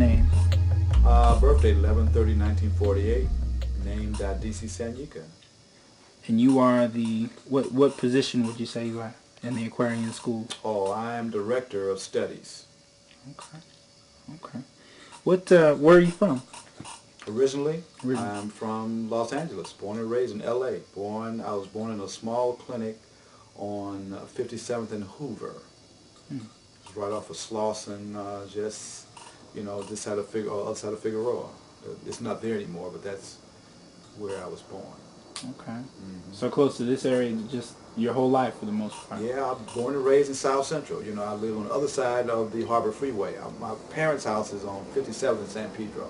name? Birthday 11/30/1948. Named Dadisi Sanyika. And you are the what position would you say you are in the Aquarian school? Oh, I am director of studies. Okay. Okay. What? Where are you from? Originally, I'm from Los Angeles, born and raised in L.A. I was born in a small clinic on 57th and Hoover. It's right off of Slauson, this side of other side of Figueroa. It's not there anymore, but that's where I was born. Okay. So close to this area just your whole life for the most part? Yeah, I was born and raised in South Central. I live on the other side of the Harbor Freeway. My parents' house is on 57th and San Pedro.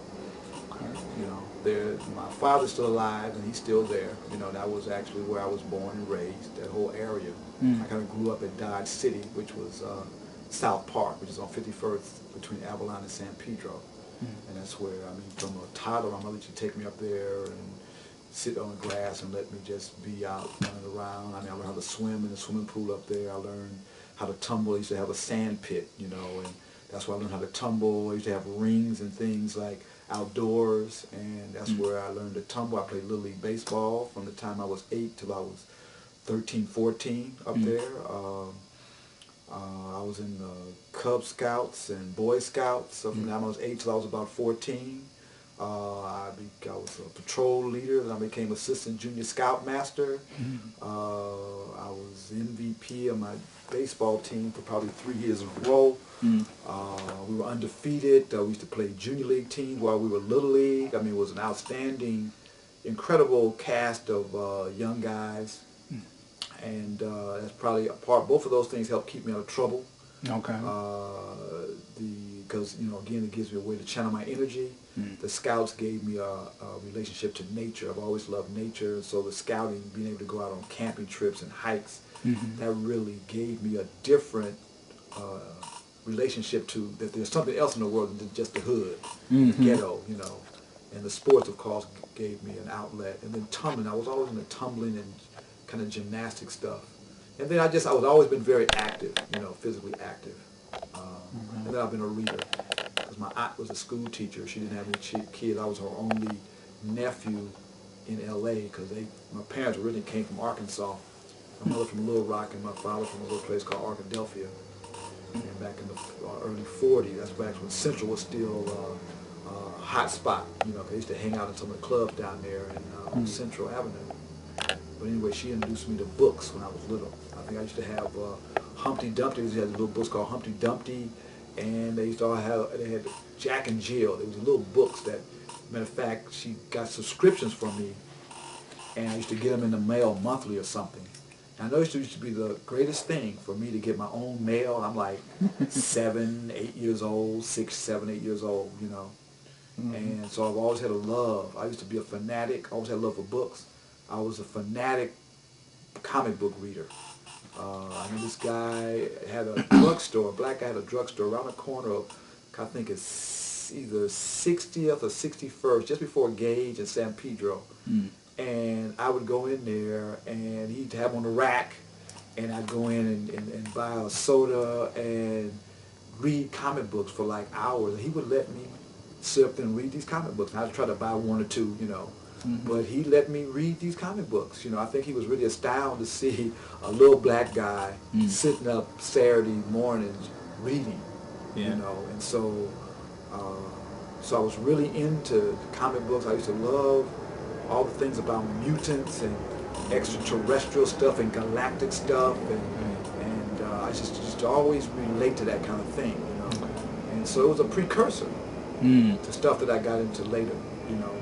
Okay. My father's still alive and he's still there. That was actually where I was born and raised, that whole area. I kind of grew up at Dodge City, which was South Park, which is on 51st between Avalon and San Pedro. And that's where, from a toddler, my mother used to take me up there and sit on the grass and let me just be out running around. I learned how to swim in the swimming pool up there. I learned how to tumble. I used to have a sand pit, and that's where I learned how to tumble. I used to have rings and things like outdoors, and that's where I learned to tumble. I played Little League Baseball from the time I was 8 till I was 13, 14 up there. I was in Cub Scouts and Boy Scouts, so from the time I was 8 till I was about 14. I was a patrol leader, then I became assistant junior scoutmaster. I was MVP of my baseball team for probably 3 years in a row. We were undefeated. We used to play junior league teams while we were Little League. It was an outstanding, incredible cast of young guys. And that's probably a part. Both of those things helped keep me out of trouble. Okay. Because again, it gives me a way to channel my energy. The Scouts gave me a relationship to nature. I've always loved nature, so the scouting, being able to go out on camping trips and hikes, that really gave me a different relationship to that. There's something else in the world than just the hood, the ghetto, And the sports, of course, gave me an outlet. And then tumbling, I was always into tumbling and kind of gymnastic stuff. And then I was always been very active, physically active. And then I've been a reader, because my aunt was a school teacher. She didn't have any kids. I was her only nephew in L.A. because my parents originally came from Arkansas. My mother from Little Rock and my father from a little place called Arkadelphia. And back in the early 40s, that's back when Central was still a hot spot. They used to hang out in some of the clubs down there on Central Avenue. But anyway, she introduced me to books when I was little. I think I used to have Humpty Dumpty. They had little books called Humpty Dumpty, and they had Jack and Jill. There was little books that, matter of fact, she got subscriptions from me, and I used to get them in the mail monthly or something. And I know it used to be the greatest thing for me to get my own mail. I'm like 7, 8 years old, 6, 7, 8 years old, And so I've always had a love. I used to be a fanatic. I always had a love for books. I was a fanatic comic book reader. I know this guy had a drugstore, a black guy had a drugstore around the corner of, I think it's either 60th or 61st, just before Gage and San Pedro. And I would go in there, and he'd have on the rack, and I'd go in and buy a soda and read comic books for like hours. And he would let me sit up there and read these comic books. And I'd try to buy one or two, But he let me read these comic books. I think he was really astounded to see a little black guy sitting up Saturday mornings reading, And so I was really into comic books. I used to love all the things about mutants and extraterrestrial stuff and galactic stuff, and I just always relate to that kind of thing, And so it was a precursor to stuff that I got into later,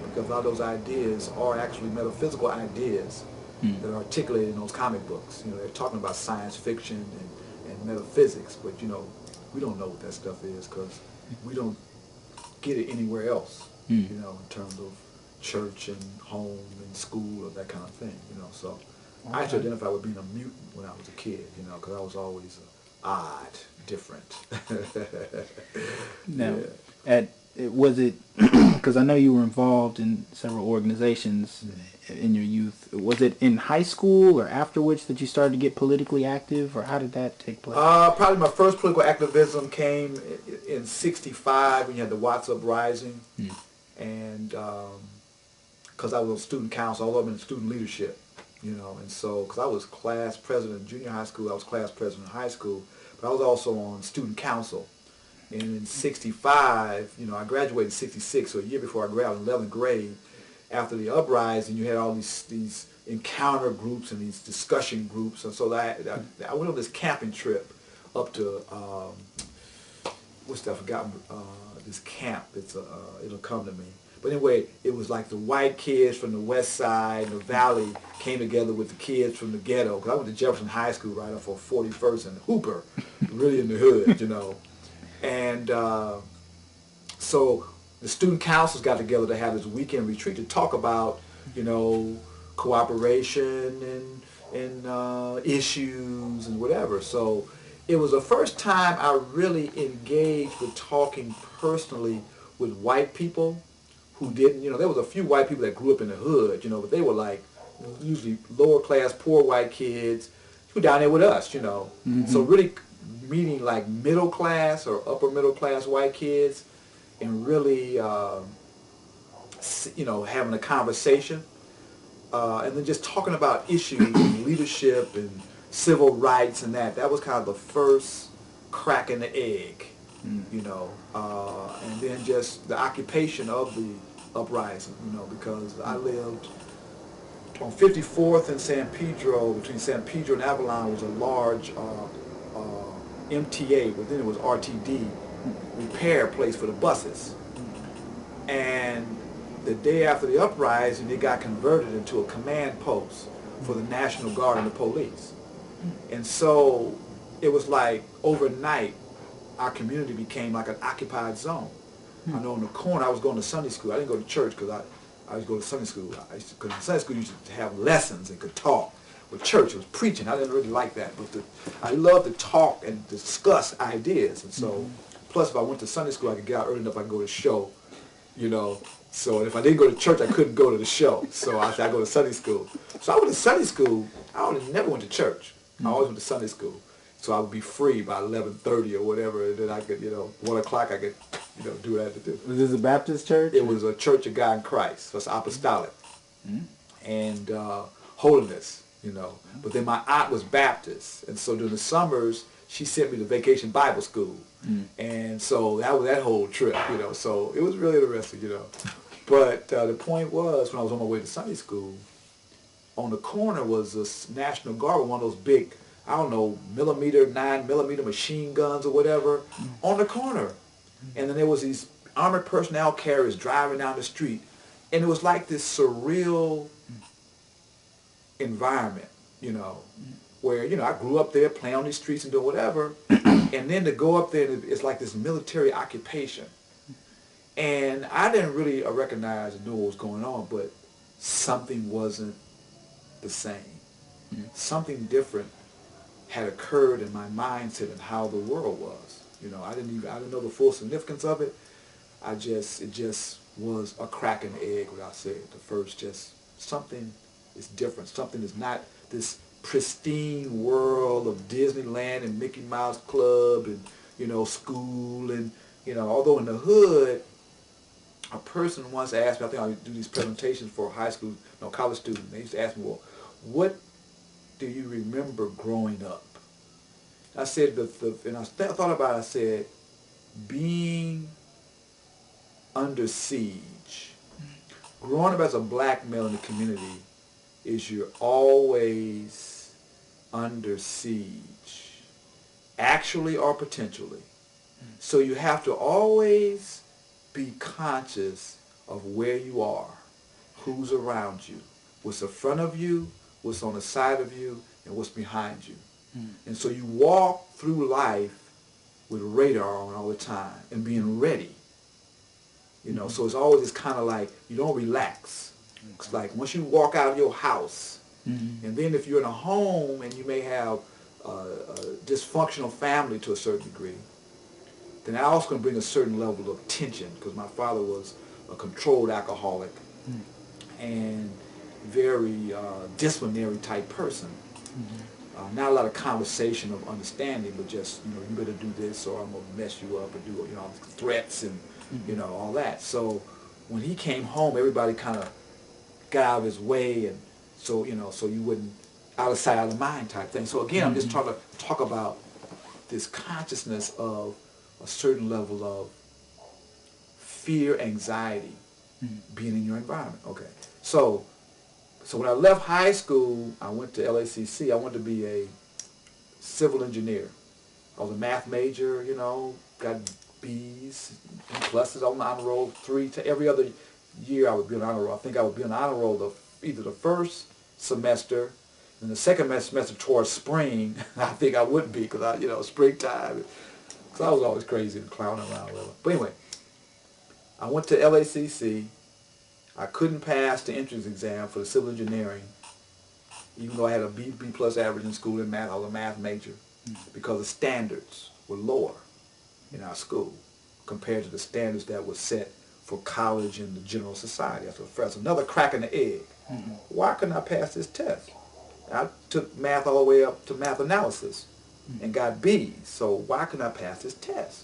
because a lot of those ideas are actually metaphysical ideas that are articulated in those comic books. They're talking about science fiction and metaphysics, but we don't know what that stuff is because we don't get it anywhere else, in terms of church and home and school or that kind of thing, So I used to identify with being a mutant when I was a kid, because I was always odd, different. Now, was it, because I know you were involved in several organizations in your youth, was it in high school or afterwards that you started to get politically active, or how did that take place? Probably my first political activism came in '65 when you had the Watts Uprising, and because I was on student council, I was in student leadership, you know, and so because I was class president in junior high school, I was class president in high school, but I was also on student council. And in '65, you know, I graduated in '66, so a year before I graduated, 11th grade. After the uprising, you had all these encounter groups and these discussion groups, and so I went on this camping trip up to what's that? I forgot this camp. It'll come to me. But anyway, it was like the white kids from the west side, the valley, came together with the kids from the ghetto. Because I went to Jefferson High School right off of 41st and Hooper, really in the hood, you know. And so the student councils got together to have this weekend retreat to talk about, you know, cooperation and issues and whatever. So it was the first time I really engaged with talking personally with white people who didn't, you know, there was a few white people that grew up in the hood, you know, but they were like usually lower class, poor white kids who were down there with us, you know. So really meeting like middle class or upper middle class white kids and really, you know, having a conversation and then just talking about issues and leadership and civil rights and that was kind of the first crack in the egg, you know, and then just the occupation of the uprising, you know, because I lived on 54th and San Pedro. Between San Pedro and Avalon was a large MTA, but then it was RTD, repair place for the buses. And the day after the uprising, it got converted into a command post for the National Guard and the police. And so it was like overnight, our community became like an occupied zone. I know in the corner, I was going to Sunday school. I didn't go to church because I used to go to Sunday school. Because in Sunday school, you used to have lessons and could talk. With church, it was preaching. I didn't really like that. But I loved to talk and discuss ideas. And so, plus if I went to Sunday school, I could get out early enough, I could go to show, you know. So if I didn't go to church, I couldn't go to the show. So I said I go to Sunday school. So I went to Sunday school. I never went to church. I always went to Sunday school. So I would be free by 11:30 or whatever, and then I could, you know, 1 o'clock I could, you know, do what I had to do. Was this a Baptist church? It was a Church of God in Christ. So it's apostolic. And holiness, you know. But then my aunt was Baptist. And so during the summers, she sent me to Vacation Bible School. And so that was that whole trip, you know. So it was really interesting, you know. But the point was, when I was on my way to Sunday school, on the corner was a National Guard with one of those big, I don't know, 9mm machine guns or whatever, on the corner. And then there was these armored personnel carriers driving down the street. And it was like this surreal environment, you know, where, you know, I grew up there playing on these streets and doing whatever. And then to go up there, it's like this military occupation. And I didn't really recognize and know what was going on, but something wasn't the same. Something different had occurred in my mindset and how the world was. You know, I didn't know the full significance of it. It just was a crack in the egg, what I said. The first, just something is different. Something is not this pristine world of Disneyland and Mickey Mouse Club and, you know, school and, you know, although in the hood, a person once asked me, I think I do these presentations for high school, no, college students. They used to ask me, well, what do you remember growing up? I said, and I thought about it, I said, being under siege. Growing up as a black male in the community is you're always under siege, actually or potentially. So you have to always be conscious of where you are, who's around you, what's in front of you, what's on the side of you, and what's behind you. And so you walk through life with radar on all the time and being ready. You know, so it's always this kind of like, you don't relax. It's like once you walk out of your house, and then if you're in a home and you may have a dysfunctional family to a certain degree, then that also can bring a certain level of tension, because my father was a controlled alcoholic and very disciplinary type person. Not a lot of conversation of understanding, but just, you know, you better do this or I'm going to mess you up, or do, you know, threats and, you know, all that. So when he came home, everybody kind of got out of his way, and so, you know, so you wouldn't, out of sight, out of mind type thing. So again, I'm just trying to talk about this consciousness of a certain level of fear, anxiety, being in your environment. Okay. So when I left high school, I went to LACC. I wanted to be a civil engineer. I was a math major, you know, got B's and pluses on the honor roll. Every other year I would be on honor roll. I think I would be on honor roll either the first semester and the second semester towards spring. I think I would be, because you know, springtime. Because I was always crazy and clowning around. Whatever. But anyway, I went to LACC. I couldn't pass the entrance exam for the civil engineering, even though I had a B plus average in school in math. I was a math major, because the standards were lower in our school compared to the standards that were set for college and the general society. That's another crack in the egg. Why couldn't I pass this test? I took math all the way up to math analysis and got B's. So why couldn't I pass this test?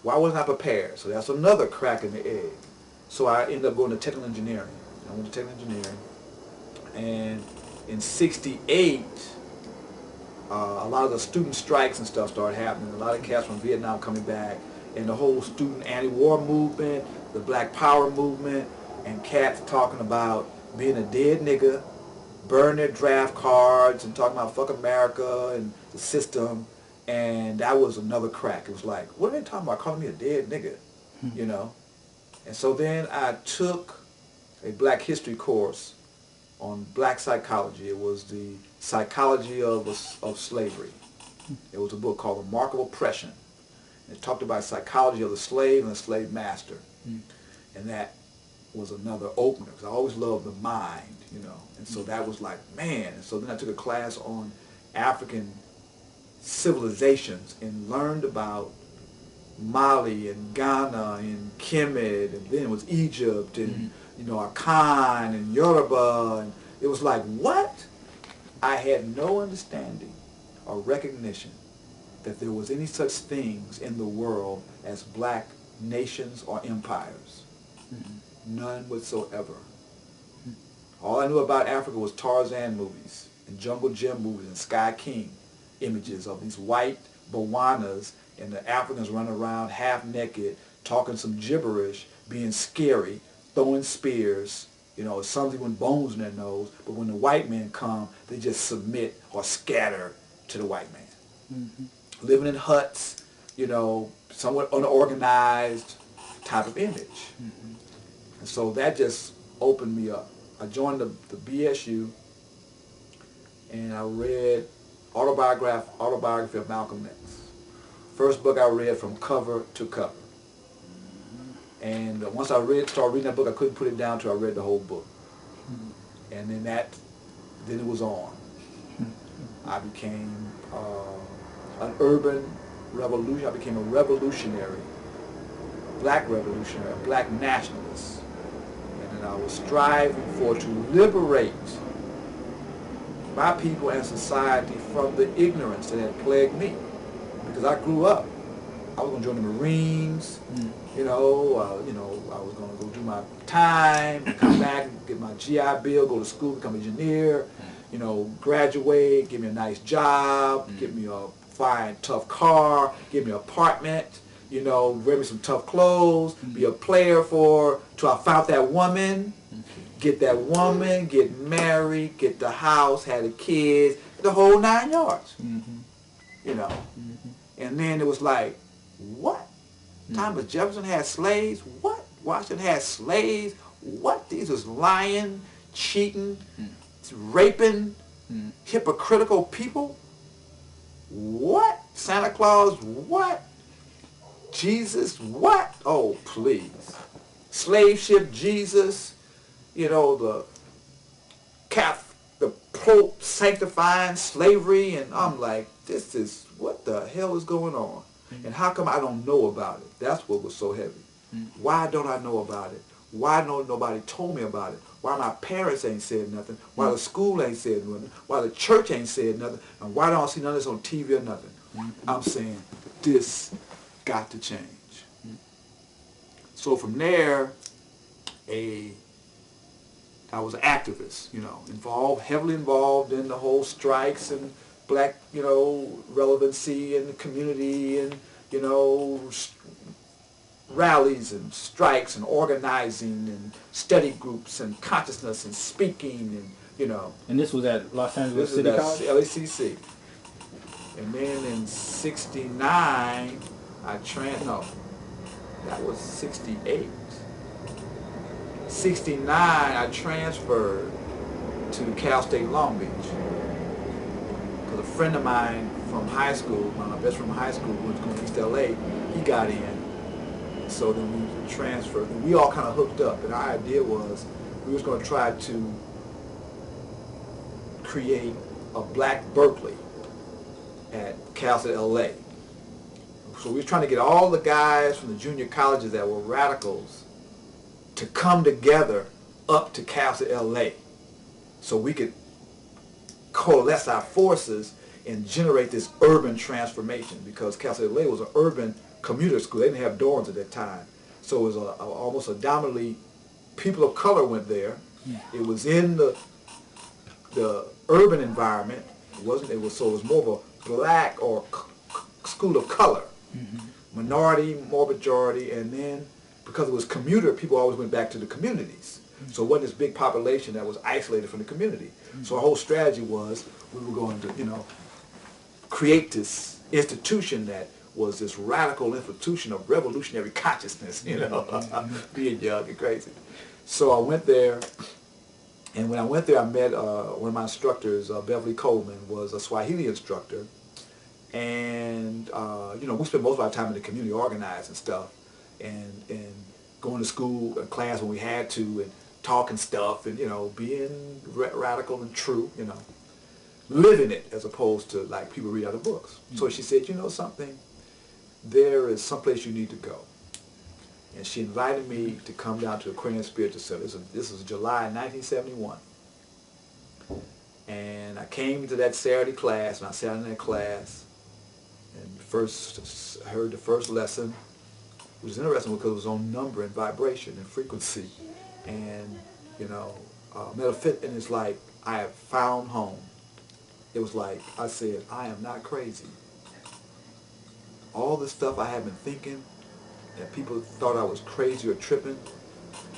Why wasn't I prepared? So that's another crack in the egg. So I ended up going to technical engineering. I went to technical engineering, and in '68, a lot of the student strikes and stuff started happening. A lot of cats from Vietnam coming back, and the whole student anti-war movement, the Black Power movement, and cats talking about being a dead nigga, burn their draft cards, and talking about fuck America and the system. And that was another crack. It was like, what are they talking about, calling me a dead nigga, you know? And so then I took a black history course on black psychology. It was the psychology of slavery. It was a book called The Mark of Oppression. It talked about psychology of the slave and the slave master. And that was another opener, because I always loved the mind, you know. And so that was like, man. And so then I took a class on African civilizations and learned about Mali and Ghana and Kemet, and then it was Egypt and you know, Akan and Yoruba, and it was like, what? I had no understanding or recognition that there was any such things in the world as black nations or empires. None whatsoever. All I knew about Africa was Tarzan movies and Jungle Gym movies and Sky King images of these white Bawanas and the Africans running around half naked, talking some gibberish, being scary, throwing spears, you know, something with bones in their nose. But when the white men come, they just submit or scatter to the white man. Living in huts, you know, somewhat unorganized type of image. And so that just opened me up. I joined the BSU, and I read autobiography of Malcolm X. First book I read from cover to cover. And once I started reading that book, I couldn't put it down till I read the whole book. And then it was on. I became an urban revolution. I became a revolutionary, black revolutionary, a black nationalist. And then I was striving to liberate my people and society from the ignorance that had plagued me. Because I grew up, I was going to join the Marines, you know, I was going to go do my time, come back and get my GI Bill, go to school, become an engineer, you know, graduate, give me a nice job, give me a fine, tough car, give me an apartment, you know, wear me some tough clothes, be a player till I found that woman, get that woman, get married, get the house, have the kids, the whole 9 yards, you know. And then it was like, what? Thomas Jefferson had slaves? What? Washington had slaves? What? These was lying, cheating, raping, hypocritical people? What? Santa Claus? What? Jesus? What? Oh, please. Slave ship Jesus, you know, the Pope sanctifying slavery, and I'm like, what the hell is going on? And how come I don't know about it? That's what was so heavy. Why don't I know about it? Why nobody told me about it? Why my parents ain't said nothing? Why the school ain't said nothing? Why the church ain't said nothing? And why don't I see none of this on TV or nothing? I'm saying, this got to change. So from there, I was an activist, you know, heavily involved in the whole strikes and black, you know, relevancy in the community and, you know, rallies and strikes and organizing and study groups and consciousness and speaking and, you know. And this was at Los Angeles This City is College? at LACC. And then in 69, that was 68. 69, I transferred to Cal State Long Beach. Because a friend of mine from high school, my best friend from high school, who was going to East LA, he got in. So then we transferred. And we all kind of hooked up. And our idea was we was going to try to create a black Berkeley at Cal State LA. So we were trying to get all the guys from the junior colleges that were radicals to come together up to Cal State LA so we could coalesce our forces and generate this urban transformation, because Cal State LA was an urban commuter school. They didn't have dorms at that time. So it was almost predominantly people of color went there. Yeah. It was in the urban environment. So it was more of a black or school of color. Mm-hmm. Minority, more majority, and then because it was commuter, people always went back to the communities. Mm-hmm. So it wasn't this big population that was isolated from the community. Mm-hmm. So our whole strategy was we were going to, you know, create this institution that was this radical institution of revolutionary consciousness, you know, being young and crazy. So I went there, and when I went there, I met one of my instructors, Beverly Coleman, was a Swahili instructor. And, you know, we spent most of our time in the community organizing stuff and going to school and class when we had to and talking stuff and, you know, being radical and true, you know, living it as opposed to like people read other books. Mm-hmm. So she said, you know something, there is someplace you need to go. And she invited me to come down to Aquarian Spiritual Center. This was July 1971. And I came to that Saturday class, and I sat in that class, and first heard the first lesson, which was interesting because it was on number and vibration and frequency. And, you know, and it's like, I have found home. It was like, I said, I am not crazy. All the stuff I have been thinking, that people thought I was crazy or tripping,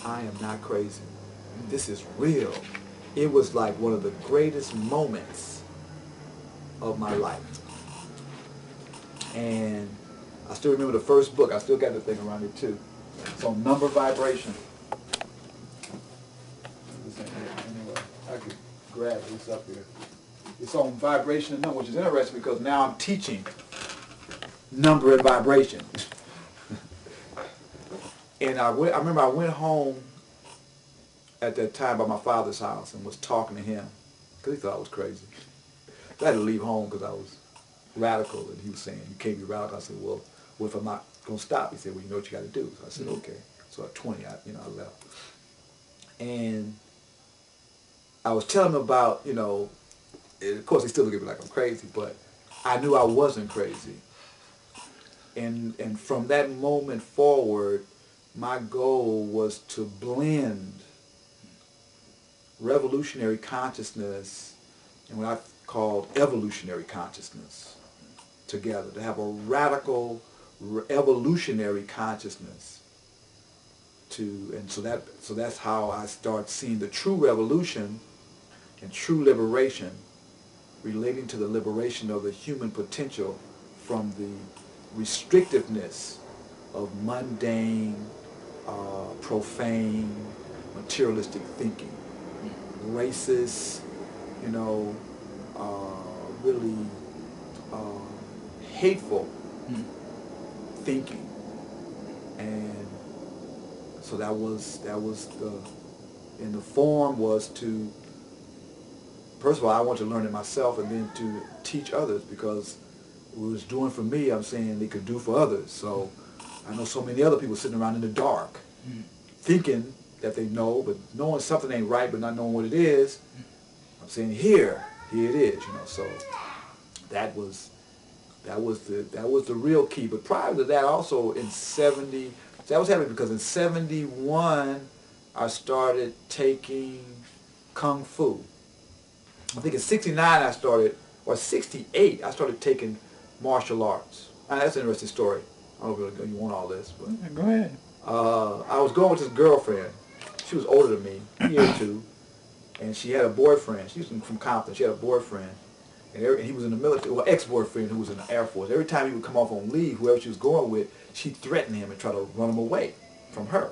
I am not crazy. This is real. It was like one of the greatest moments of my life. And I still remember the first book. I still got the thing around here too. It's on number vibration. Anyway, I could grab this up here. It's on vibration and number, which is interesting because now I'm teaching number and vibration. And I remember I went home at that time by my father's house and was talking to him because he thought I was crazy. I had to leave home because I was radical, and he was saying, you can't be radical. I said, well, what if I'm not going to stop? He said, well, you know what you got to do. So I said, okay. So at 20, I left. And I was telling him about, you know, of course he still looked at me like I'm crazy, but I knew I wasn't crazy. And from that moment forward, my goal was to blend revolutionary consciousness and what I called evolutionary consciousness together, to have a radical evolutionary consciousness. So that's how I start seeing the true revolution and true liberation relating to the liberation of the human potential from the restrictiveness of mundane, profane, materialistic thinking, racist, you know, really hateful thinking. And so that was and the form was to, first of all, I want to learn it myself, and then to teach others, because what it was doing for me, I'm saying they could do for others. So I know so many other people sitting around in the dark, thinking that they know, but knowing something ain't right, but not knowing what it is. I'm saying here it is, you know. So that was the real key. But prior to that, also in '70, that was happening because in '71 I started taking Kung Fu. I think in '69 I started, or '68 I started taking martial arts. Now, that's an interesting story. I don't know if you want all this, but Yeah, go ahead. I was going with this girlfriend. She was older than me, a year or two, and she had a boyfriend. She was from Compton. She had a boyfriend, and he was in the military, well, ex-boyfriend who was in the Air Force. Every time he would come off on leave, whoever she was going with, she'd threaten him and try to run him away from her.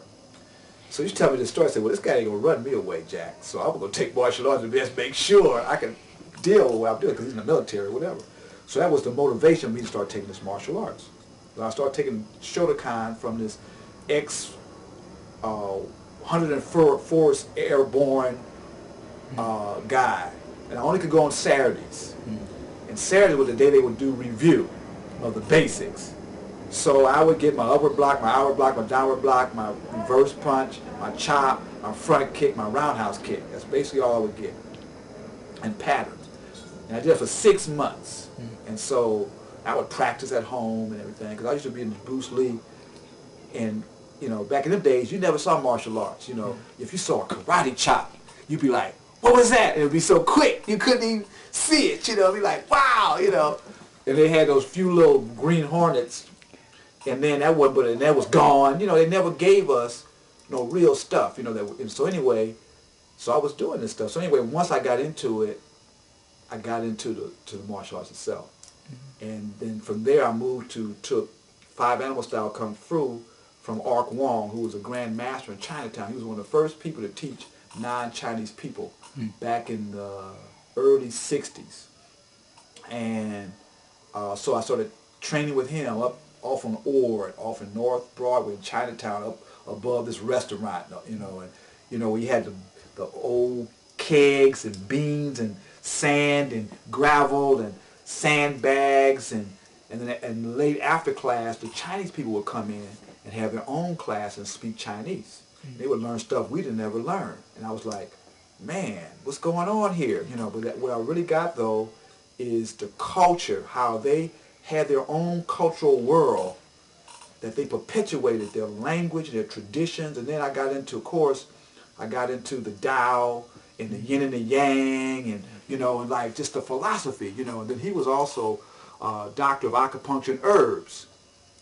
So she told me this story. I said, well, this guy ain't going to run me away, Jack. So I'm going to take martial arts and just make sure I can deal with what I'm doing because he's in the military or whatever. So that was the motivation for me to start taking this martial arts. So I started taking Shotokan from this ex-104th Airborne guy. And I only could go on Saturdays. And Saturday was the day they would do review of the basics. So I would get my upper block, my outer block, my downward block, my reverse punch, my chop, my front kick, my roundhouse kick. That's basically all I would get. And patterns. And I did it for 6 months. And so I would practice at home and everything. Because I used to be in Bruce Lee. And, you know, back in them days, you never saw martial arts. You know, if you saw a karate chop, you'd be like, what was that? And it would be so quick, you couldn't even see it. You know, it'd be like, wow, you know. And they had those few little green hornets. And then that was gone. You know, they never gave us no real stuff. You know, and so anyway, so I was doing this stuff. So anyway, once I got into it, I got into the martial arts itself. And then from there I moved took 5 Animal Style Kung Fu from Ark Wong, who was a grand master in Chinatown. He was one of the first people to teach non-Chinese people back in the early 60s. And so I started training with him off on Ord, off in North Broadway in Chinatown, up above this restaurant, you know. And, you know, we had the old kegs and beans and sand and gravel and sandbags, and then late after class, the Chinese people would come in and have their own class and speak Chinese. They would learn stuff we didn't ever learn. And I was like, man, what's going on here? You know, but what I really got, though, is the culture, how they had their own cultural world, that they perpetuated their language, their traditions. And then I got into, of course, the Tao and the yin and the yang, and, you know, and like just the philosophy, you know. And then he was also a doctor of acupuncture and herbs.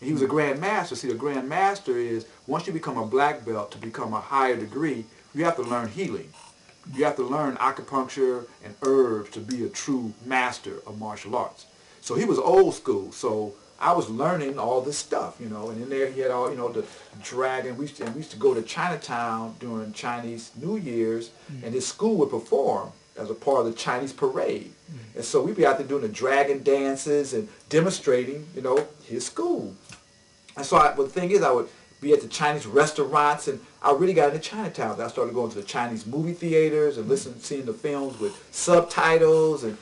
He was a grand master. See, the grand master is, once you become a black belt, to become a higher degree, you have to learn healing. You have to learn acupuncture and herbs to be a true master of martial arts. So he was old school. So I was learning all this stuff, you know. And in there he had all, you know, the dragon. We used to go to Chinatown during Chinese New Year's, and his school would perform as a part of the Chinese parade. And so we'd be out there doing the dragon dances and demonstrating, you know, his school. And so the thing is, I would be at the Chinese restaurants, and I really got into Chinatown. I started going to the Chinese movie theaters and seeing the films with subtitles, and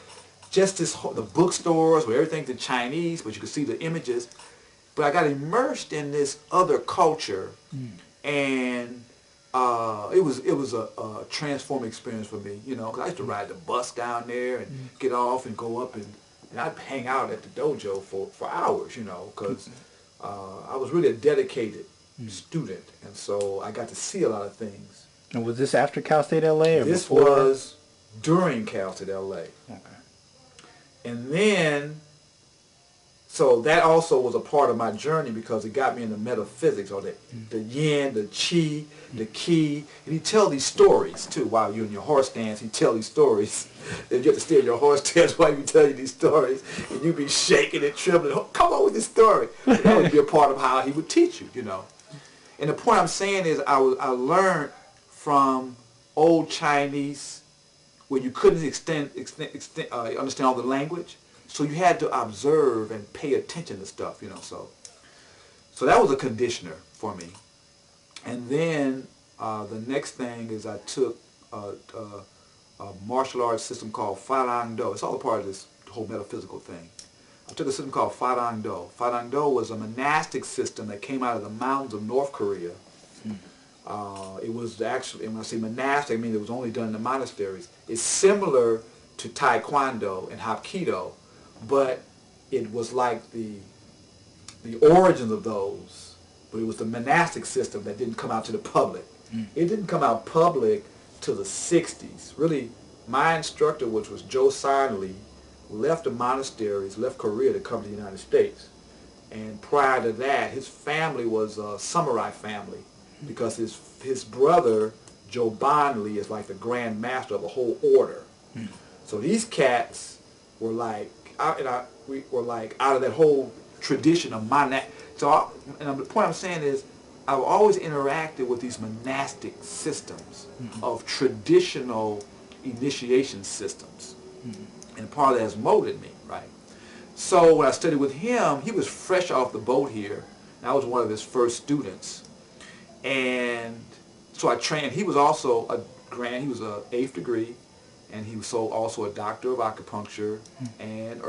just the bookstores where everything's in Chinese, but you could see the images. But I got immersed in this other culture, and it was a transforming experience for me, you know, because I used to ride the bus down there and get off and go up, and I'd hang out at the dojo for hours, you know, because I was really a dedicated student, and so I got to see a lot of things. And was this after Cal State LA or this before? was during Cal State LA. Okay. And then, so that also was a part of my journey, because it got me into metaphysics, or the yin, the chi, the ki. And he'd tell these stories, too, while you're in your horse stance. He'd tell these stories. And you have to stay in your horse stance while you tell you these stories. And you'd be shaking and trembling. Oh, come on with this story. And that would be a part of how he would teach you, you know. And the point I'm saying is I learned from old Chinese, where you couldn't understand all the language. So you had to observe and pay attention to stuff, you know. So that was a conditioner for me. And then the next thing is I took a martial arts system called Farang Do. It's all a part of this whole metaphysical thing. I took a system called Farang Do. Farang Do was a monastic system that came out of the mountains of North Korea, It was actually, and when I say monastic, I mean it was only done in the monasteries. It's similar to Taekwondo and Hapkido, but it was like the origins of those, but it was the monastic system that didn't come out to the public. It didn't come out public till the 60s. Really, my instructor, which was Joe Sinley, left the monasteries, left Korea to come to the United States. And prior to that, his family was a samurai family, because his brother, Joe Bonley, is like the grand master of a whole order. So these cats were like, we were like out of that whole tradition of monastic. So, the point I'm saying is, I've always interacted with these monastic systems of traditional initiation systems. And part of that has molded me, right? So when I studied with him, he was fresh off the boat here, and I was one of his first students. And so I trained. He was also he was an 8th degree, and he was also a doctor of acupuncture, and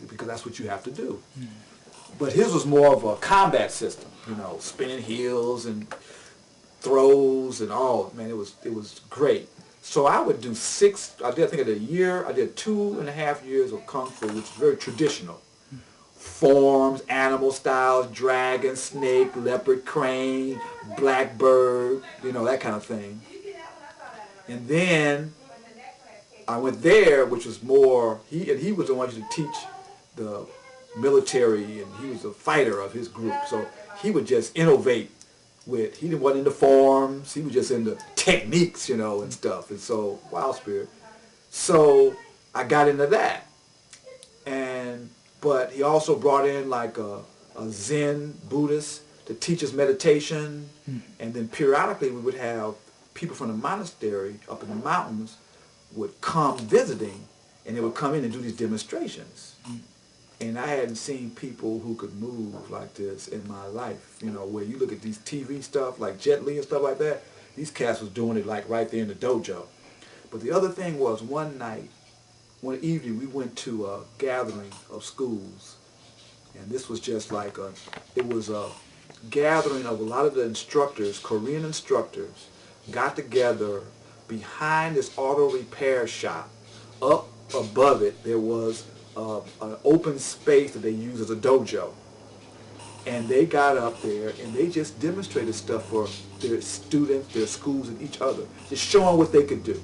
because that's what you have to do. But his was more of a combat system, you know, spinning heels and throws and all. Man, it was great. So I would do I think I did a year. I did 2.5 years of Kung Fu, which is very traditional. Forms, animal styles, dragon, snake, leopard, crane, blackbird, you know, that kind of thing. And then I went there, which was more, he was the one to teach the military, and he was a fighter of his group. So he would just innovate he wasn't into forms, he was just into techniques, you know, and stuff. And so, wild spirit. So I got into that. But he also brought in like a Zen Buddhist to teach us meditation. And then periodically we would have people from the monastery up in the mountains would come visiting, and they would come in and do these demonstrations. And I hadn't seen people who could move like this in my life. You know, where you look at these TV stuff like Jet Li and stuff like that, these cats was doing it like right there in the dojo. But the other thing was, one evening, we went to a gathering of schools. And this was just like it was a gathering of a lot of the instructors, Korean instructors, got together behind this auto repair shop. Up above it, there was an open space that they use as a dojo. And they got up there and they just demonstrated stuff for their students, their schools, and each other, just showing what they could do.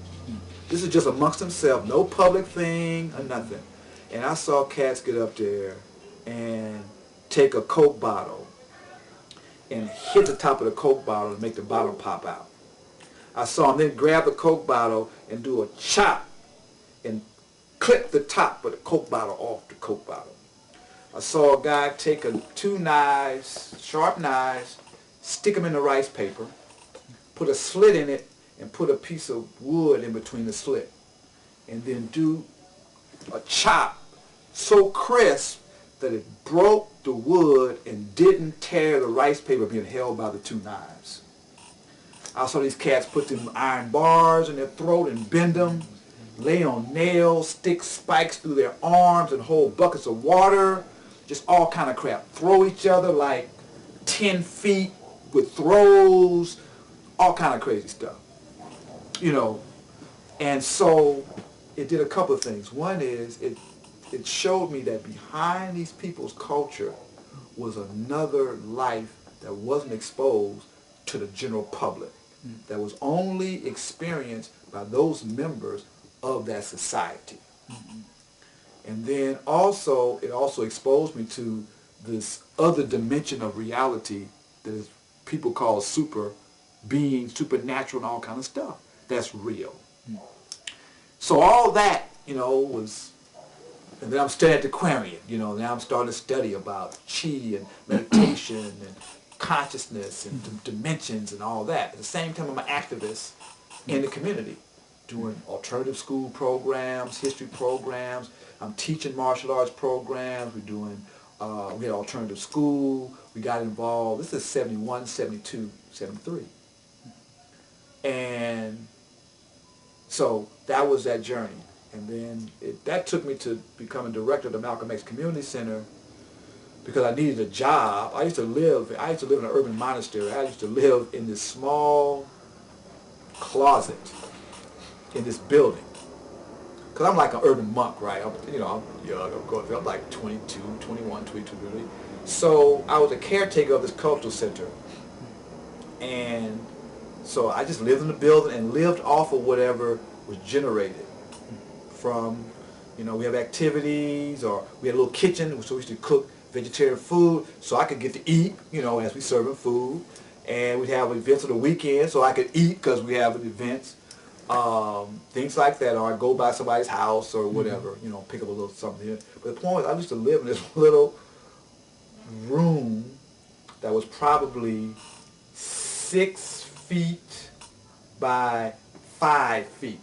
This is just amongst themselves, no public thing or nothing. And I saw cats get up there and take a Coke bottle and hit the top of the Coke bottle and make the bottle pop out. I saw them then grab the Coke bottle and do a chop and clip the top of the Coke bottle off the Coke bottle. I saw a guy take two knives, sharp knives, stick them in the rice paper, put a slit in it, and put a piece of wood in between the slit, and then do a chop so crisp that it broke the wood and didn't tear the rice paper being held by the two knives. I saw these cats put them iron bars in their throat and bend them, lay on nails, stick spikes through their arms and hold buckets of water, just all kind of crap. Throw each other like 10 feet with throws, all kind of crazy stuff. You know, and so it did a couple of things. One is it showed me that behind these people's culture was another life that wasn't exposed to the general public, that was only experienced by those members of that society. And then also, it also exposed me to this other dimension of reality that is people call super beings, supernatural, and all kind of stuff. That's real. So all that, you know, was, and then I'm studying at the Aquarian, you know, now I'm starting to study about chi and meditation and consciousness and dimensions and all that. At the same time, I'm an activist in the community, doing alternative school programs, history programs. I'm teaching martial arts programs. We're doing, we had alternative school. We got involved. This is 71, 72, 73. And so that was that journey. And then that took me to becoming director of the Malcolm X Community Center because I needed a job. I used to live in an urban monastery. I used to live in this small closet in this building. Because I'm like an urban monk, right? I'm young. I'm like 22, 21, 22, really. So I was a caretaker of this cultural center. And so I just lived in the building and lived off of whatever was generated from, we have activities, or we had a little kitchen, so we used to cook vegetarian food so I could get to eat, as we serving food. And we'd have events on the weekend so I could eat because we have events. Things like that, or I'd go by somebody's house or whatever, pick up a little something here. But the point was, I used to live in this little room that was probably 6 feet by 5 feet.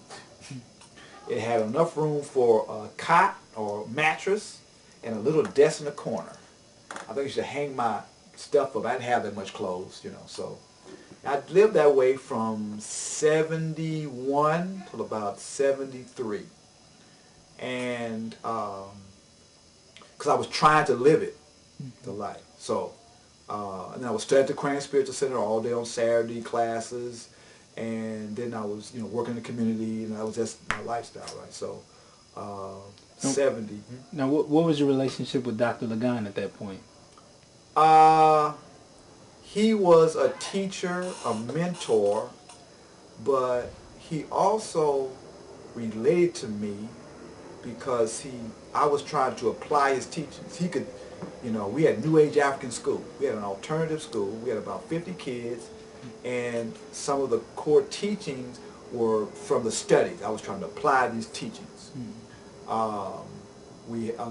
It had enough room for a cot or mattress and a little desk in the corner. I think I used to hang my stuff up. I didn't have that much clothes, so. I lived that way from 71 till about 73. And because I was trying to live it, the life. So, and then I would study at the Aquarian Spiritual Center all day on Saturday classes. And then I was, working in the community, and that was just my lifestyle, right? So, 70. Now, what was your relationship with Dr. Lagan at that point? He was a teacher, a mentor, but he also related to me because I was trying to apply his teachings. He could, we had New Age African school. We had an alternative school. We had about 50 kids, and some of the core teachings were from the studies. I was trying to apply these teachings. A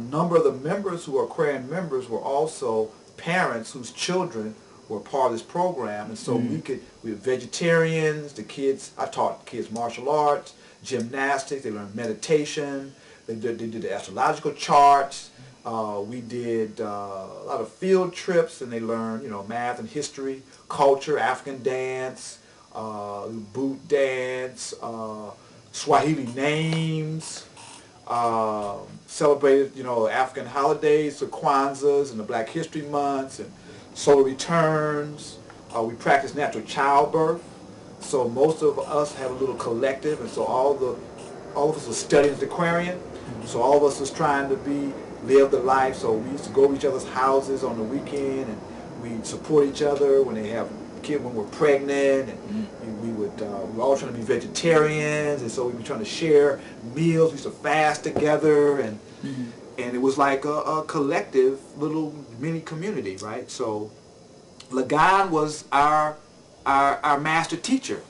number of the members who were Aquarian members were also parents whose children were part of this program, and so we were vegetarians. The kids, I taught kids martial arts, gymnastics. They learned meditation. They did the astrological charts. We did a lot of field trips, and they learned math and history, culture, African dance, boot dance, Swahili names. Celebrated African holidays, the Kwanzas and the Black History Months and solar returns. We practice natural childbirth, so most of us have a little collective, and so all of us were studying the Aquarian. So all of us was trying to live the life. So we used to go to each other's houses on the weekend, and we support each other when they have kids, when we're pregnant, and we were all trying to be vegetarians, and so we were trying to share meals. We used to fast together, and it was like a collective little mini community, right? So Lagan was our master teacher.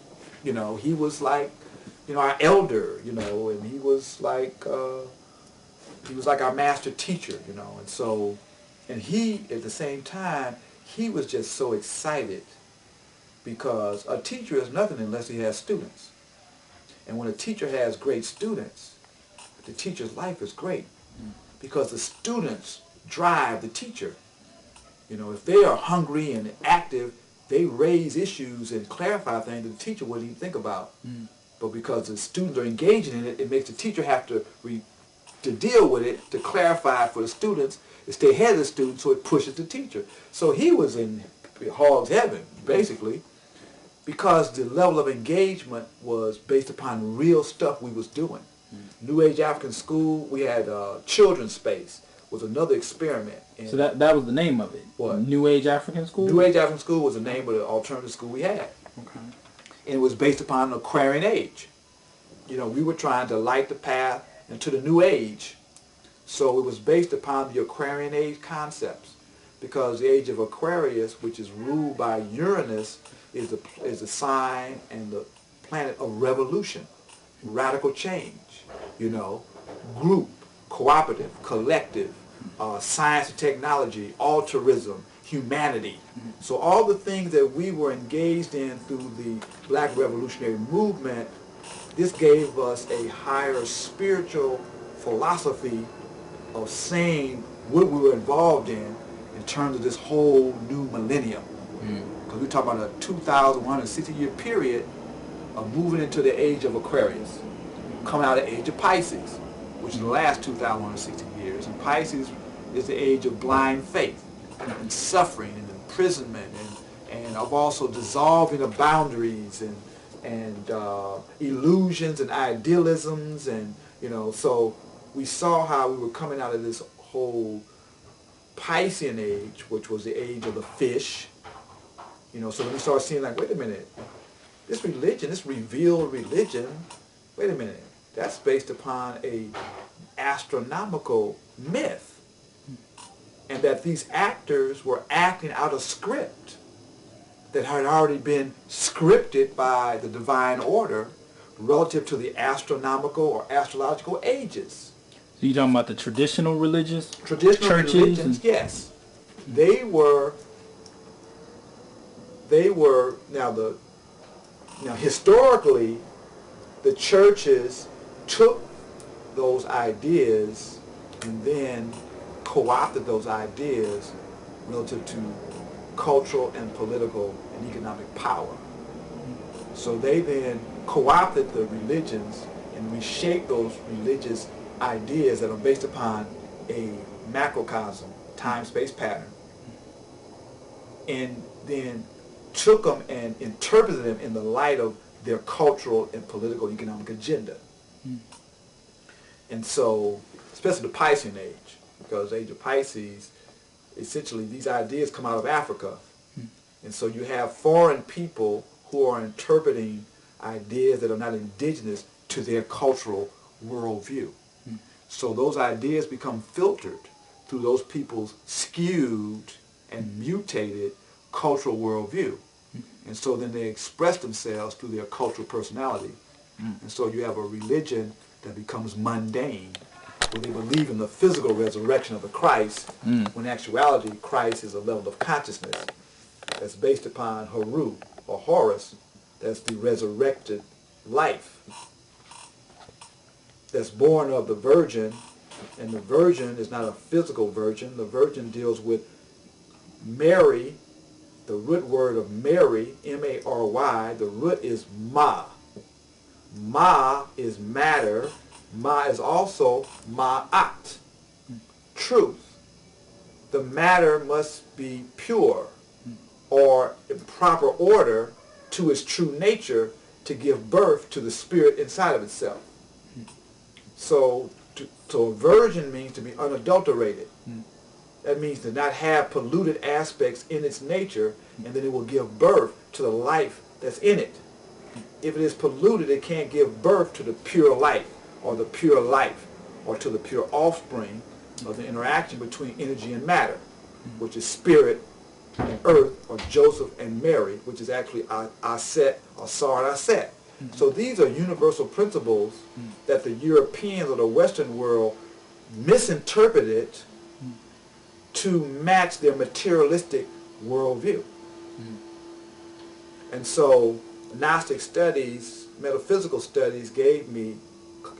He was like, our elder, and he was like our master teacher, and so, and he, at the same time, he was just so excited because a teacher is nothing unless he has students. And when a teacher has great students, the teacher's life is great because the students drive the teacher. If they are hungry and active, they raise issues and clarify things that the teacher wouldn't even think about. But because the students are engaging in it, it makes the teacher have to deal with it, to clarify for the students, to stay ahead of the students, so it pushes the teacher. So he was in hog's heaven, basically, because the level of engagement was based upon real stuff we was doing. New Age African School, we had Children's Space, was another experiment. And so that was the name of it? What? New Age African School? New Age African School was the name of the alternative school we had. Okay. And it was based upon the Aquarian age. We were trying to light the path into the New Age. So it was based upon the Aquarian age concepts, because the age of Aquarius, which is ruled by Uranus, is the sign and the planet of revolution, radical change, group, cooperative, collective, science and technology, altruism, humanity. So all the things that we were engaged in through the Black Revolutionary Movement, this gave us a higher spiritual philosophy of saying what we were involved in terms of this whole new millennium. Because we're talking about a 2,160-year period of moving into the age of Aquarius, coming out of the age of Pisces, which is the last 2,160 years. And Pisces is the age of blind faith. and suffering and imprisonment and of also dissolving of boundaries and illusions and idealisms, and so we saw how we were coming out of this whole Piscean age, which was the age of the fish. So then we started seeing like, wait a minute, this religion, this revealed religion, wait a minute, that's based upon a astronomical myth, and that these actors were acting out a script that had already been scripted by the divine order relative to the astronomical or astrological ages. So you talking about the traditional religious churches? Religions, yes. They were now historically the churches took those ideas and then co-opted those ideas relative to cultural and political and economic power. So they then co-opted the religions and reshaped those religious ideas that are based upon a macrocosm, time-space pattern, and then took them and interpreted them in the light of their cultural and political and economic agenda. And so, especially the Piscean age, because the age of Pisces, essentially these ideas come out of Africa. And so you have foreign people who are interpreting ideas that are not indigenous to their cultural worldview. So those ideas become filtered through those people's skewed and mutated cultural worldview. And so then they express themselves through their cultural personality. And so you have a religion that becomes mundane, where they believe in the physical resurrection of the Christ, when in actuality Christ is a level of consciousness that's based upon Haru or Horus, that's the resurrected life that's born of the virgin. And the virgin is not a physical virgin. The virgin deals with Mary. The root word of Mary, M-A-R-Y, the root is Ma. Ma is matter. Ma is also Ma'at, truth. The matter must be pure or in proper order to its true nature to give birth to the spirit inside of itself. So a virgin means to be unadulterated. That means to not have polluted aspects in its nature, and then it will give birth to the life that's in it. If it is polluted, it can't give birth to the pure life, or the pure life, or to the pure offspring of the interaction between energy and matter, which is spirit and earth, or Joseph and Mary, which is actually Aset, or Sar and Aset. So these are universal principles that the Europeans or the Western world misinterpreted to match their materialistic worldview. And so Gnostic studies, metaphysical studies, gave me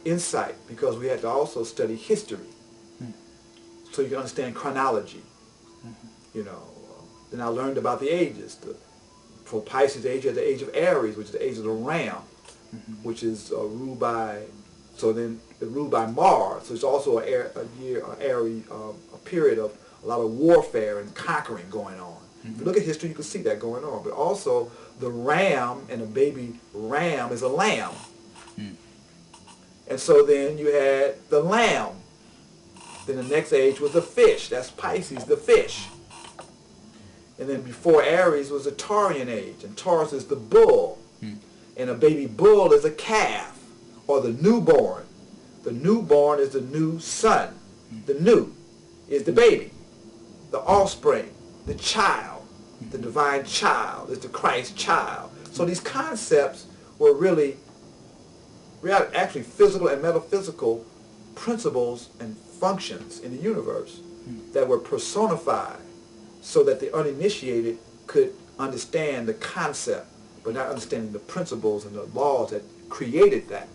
insight, because we had to also study history so you can understand chronology. Then I learned about the ages. For Pisces age, you have the age of Aries, which is the age of the ram, which is ruled by Mars. So it's also a period of a lot of warfare and conquering going on. If you look at history, you can see that going on. But also, the ram and a baby ram is a lamb. And so then you had the lamb. Then the next age was the fish. That's Pisces, the fish. And then before Aries was the Taurian age. And Taurus is the bull. And a baby bull is a calf, or the newborn. The newborn is the new son. The new is the baby, the offspring, the child. The divine child is the Christ child. So these concepts were really actually physical and metaphysical principles and functions in the universe that were personified so that the uninitiated could understand the concept, but not understanding the principles and the laws that created that.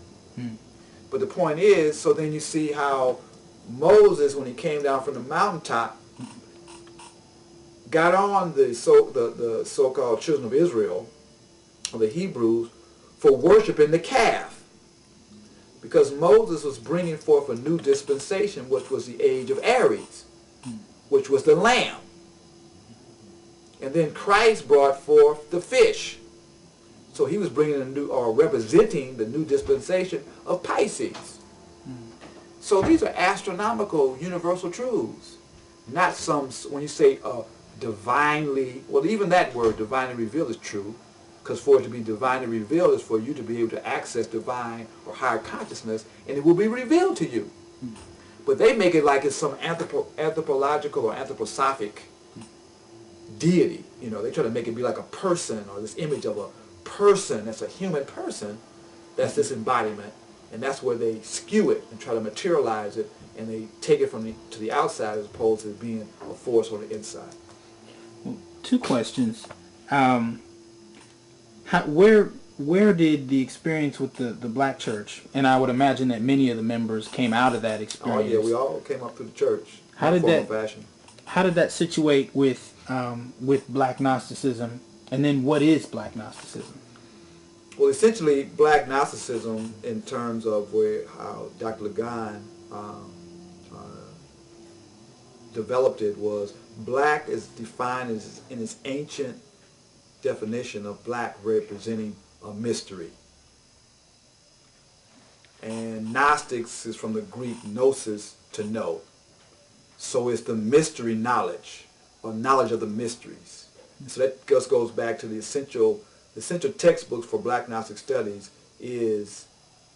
But the point is, so then you see how Moses, when he came down from the mountaintop, got on the so-called children of Israel, or the Hebrews, for worshiping the calf. Because Moses was bringing forth a new dispensation, which was the age of Aries, which was the lamb. And then Christ brought forth the fish. So he was bringing a new, or representing the new dispensation of Pisces. So these are astronomical universal truths. Not some, when you say divinely, well, even that word, divinely revealed, is true. Because for it to be divinely revealed is for you to be able to access divine or higher consciousness, and it will be revealed to you. But they make it like it's some anthropological or anthroposophic deity. You know, they try to make it be like a person, or this image of a person that's a human person, that's this embodiment. And that's where they skew it and try to materialize it, and they take it from to the outside as opposed to being a force on the inside. Well, two questions. Where did the experience with the black church, and I would imagine that many of the members came out of that experience. Oh yeah, we all came up through the church. How did that situate with Black Gnosticism, and then what is Black Gnosticism? Well, essentially, Black Gnosticism, in terms of how Dr. Lagan developed it, was black is defined as, in its ancient definition of black, representing a mystery. And Gnostics is from the Greek gnosis, to know. So it's the mystery knowledge, or knowledge of the mysteries. So that just goes back to the essential textbooks for Black Gnostic studies is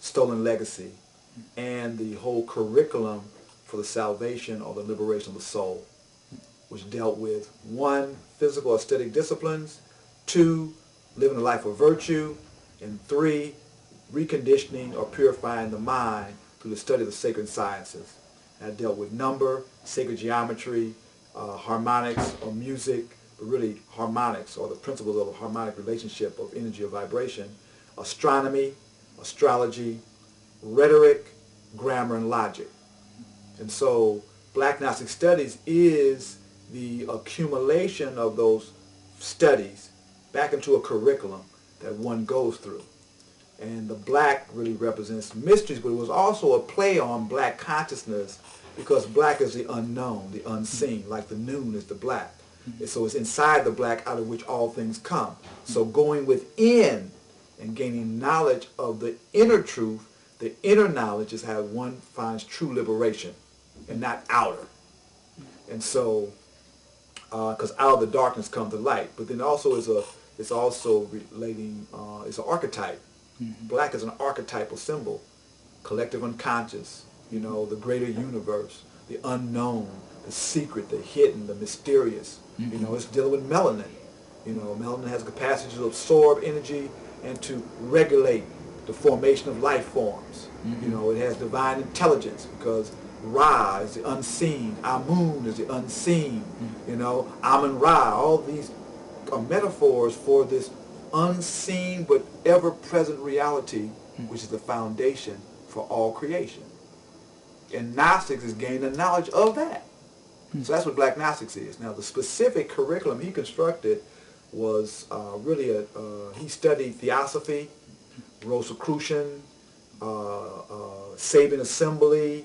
Stolen Legacy, and the whole curriculum for the salvation or the liberation of the soul, which dealt with 1, physical aesthetic disciplines, 2, living a life of virtue, and 3, reconditioning or purifying the mind through the study of the sacred sciences. And I dealt with number, sacred geometry, harmonics or music, but really harmonics, or the principles of a harmonic relationship of energy or vibration, astronomy, astrology, rhetoric, grammar, and logic. And so Black Gnostic Studies is the accumulation of those studies back into a curriculum that one goes through. And the black really represents mysteries, but it was also a play on black consciousness, because black is the unknown, the unseen, like the noon is the black. And so it's inside the black out of which all things come. So going within and gaining knowledge of the inner truth, the inner knowledge is how one finds true liberation, and not outer. And so, because out of the darkness comes the light. But then also it's also relating, it's an archetype. Black is an archetypal symbol, collective unconscious, you know, the greater universe, the unknown, the secret, the hidden, the mysterious. You know, it's dealing with melanin. You know, melanin has the capacity to absorb energy and to regulate the formation of life forms. You know, it has divine intelligence, because Ra is the unseen, Amun is the unseen, you know, Amun Ra, all these are metaphors for this unseen but ever-present reality, which is the foundation for all creation. And Gnostics is gaining the knowledge of that. So that's what Black Gnostics is. Now, the specific curriculum he constructed was really he studied theosophy, Rosicrucian, Sabin Assembly,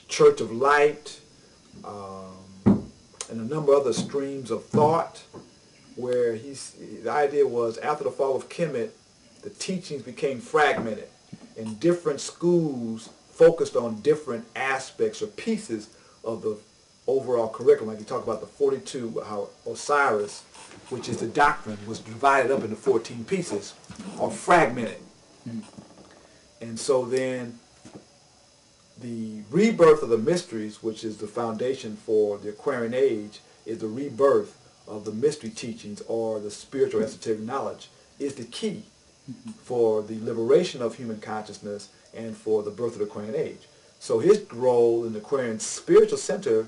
Church of Light, and a number of other streams of thought, where the idea was, after the fall of Kemet, the teachings became fragmented, and different schools focused on different aspects or pieces of the overall curriculum. Like you talk about the 42, how Osiris, which is the doctrine, was divided up into 14 pieces, or fragmented. And so then the rebirth of the mysteries, which is the foundation for the Aquarian age, is the rebirth of the mystery teachings, or the spiritual esoteric knowledge, is the key for the liberation of human consciousness and for the birth of the Aquarian age. So his role in the Aquarian spiritual center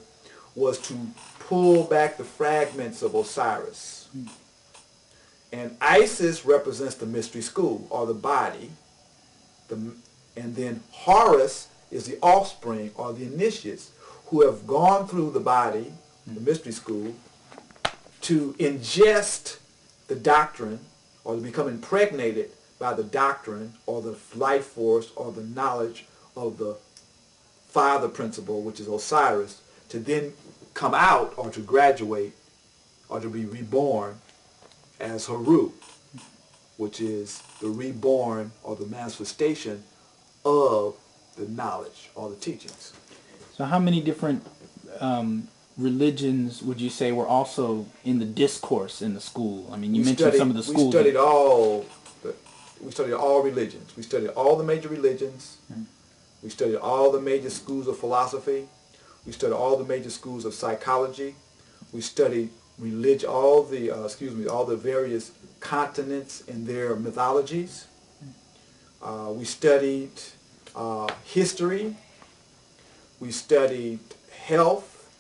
was to pull back the fragments of Osiris. And Isis represents the mystery school, or the body, and then Horus is the offspring, or the initiates, who have gone through the body, the mystery school, to ingest the doctrine, or to become impregnated by the doctrine, or the life force, or the knowledge of the father principle, which is Osiris, to then come out or to graduate or to be reborn as Haru, which is the reborn or the manifestation of the knowledge or the teachings. So how many different religions would you say were also in the discourse in the school? I mean, you mentioned some of the schools. We studied all religions. We studied all the major religions. We studied all the major schools of philosophy. We studied all the major schools of psychology. We studied religion, all the various continents and their mythologies. We studied history. We studied health,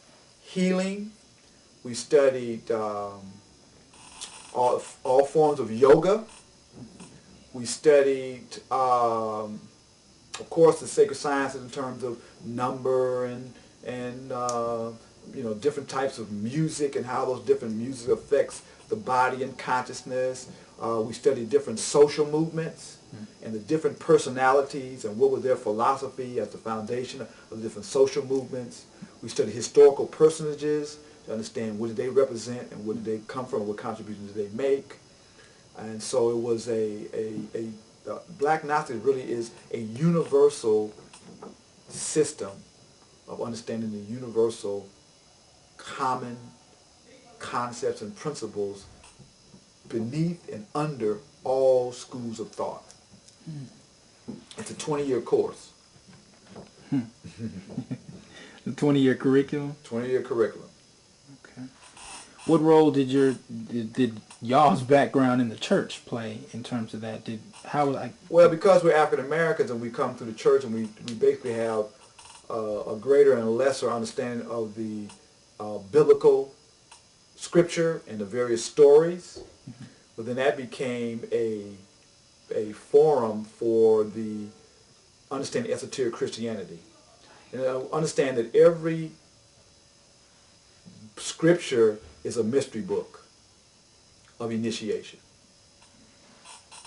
healing. We studied all forms of yoga. We studied, of course, the sacred sciences in terms of number and different types of music and how those different music affects the body and consciousness. We studied different social movements and the different personalities and what was their philosophy as the foundation of the different social movements. We studied historical personages to understand what did they represent and where did they come from, what contributions did they make. And so it was Black Gnosticism really is a universal system of understanding the universal common concepts and principles beneath and under all schools of thought. It's a 20-year course. The 20-year curriculum? 20-year curriculum. Okay. What role did y'all's background in the church play in terms of that? Well, because we're African Americans and we come through the church and we basically have a greater and lesser understanding of the biblical scripture and the various stories, but then that became a forum for the understanding esoteric Christianity. And understand that every scripture is a mystery book of initiation.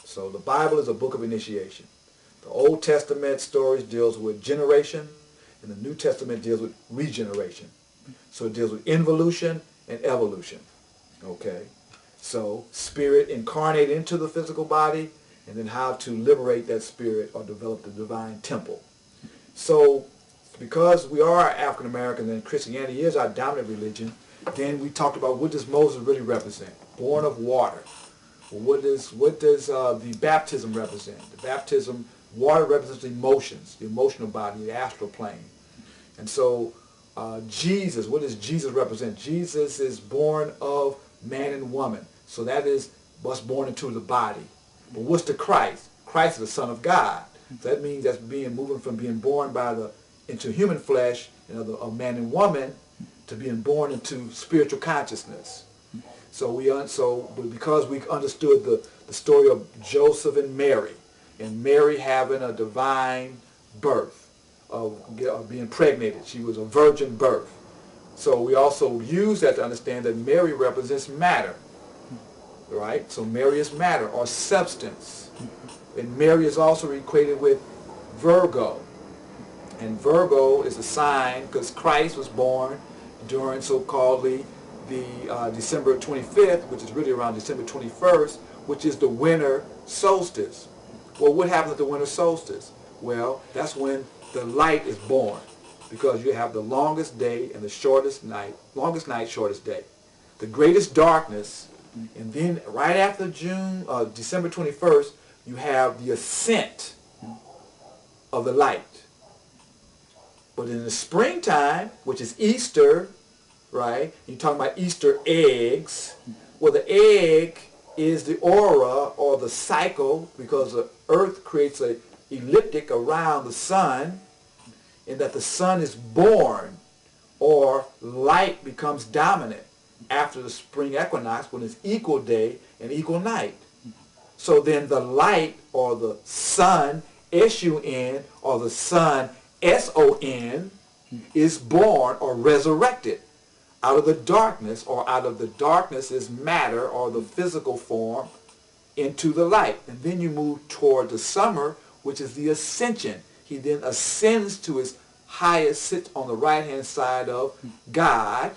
So the Bible is a book of initiation. The Old Testament stories deals with generation, and the New Testament deals with regeneration. So it deals with involution and evolution. Okay? So spirit incarnated into the physical body, and then how to liberate that spirit or develop the divine temple. So because we are African Americans and Christianity is our dominant religion, then we talked about what does Moses really represent? Born of water. Well, what does the baptism represent? The baptism, water represents emotions, the emotional body, the astral plane. And so Jesus, what does Jesus represent? Jesus is born of man and woman. So that is what's born into the body. But what's the Christ? Christ is the Son of God. So that means that's moving from being born into human flesh, of man and woman, to being born into spiritual consciousness. So because we understood the story of Joseph and Mary having a divine birth, of being impregnated. She was a virgin birth. So we also use that to understand that Mary represents matter. Right? So Mary is matter or substance. And Mary is also equated with Virgo. And Virgo is a sign because Christ was born during so-called the December 25th, which is really around December 21st, which is the winter solstice. Well, what happens at the winter solstice? Well, that's when the light is born, because you have the longest day and the shortest night, shortest day. The greatest darkness, and then right after December 21st, you have the ascent of the light. But in the springtime, which is Easter, right? You're talking about Easter eggs. Well, the egg is the aura or the cycle, because the earth creates an elliptic around the sun, and that the sun is born, or light becomes dominant after the spring equinox when it's equal day and equal night. So then the light or the sun, S-U-N, or the sun, S-O-N, is born or resurrected out of the darkness, or out of the darkness is matter or the physical form, into the light. And then you move toward the summer, which is the ascension. He then ascends to his highest sits on the right-hand side of God.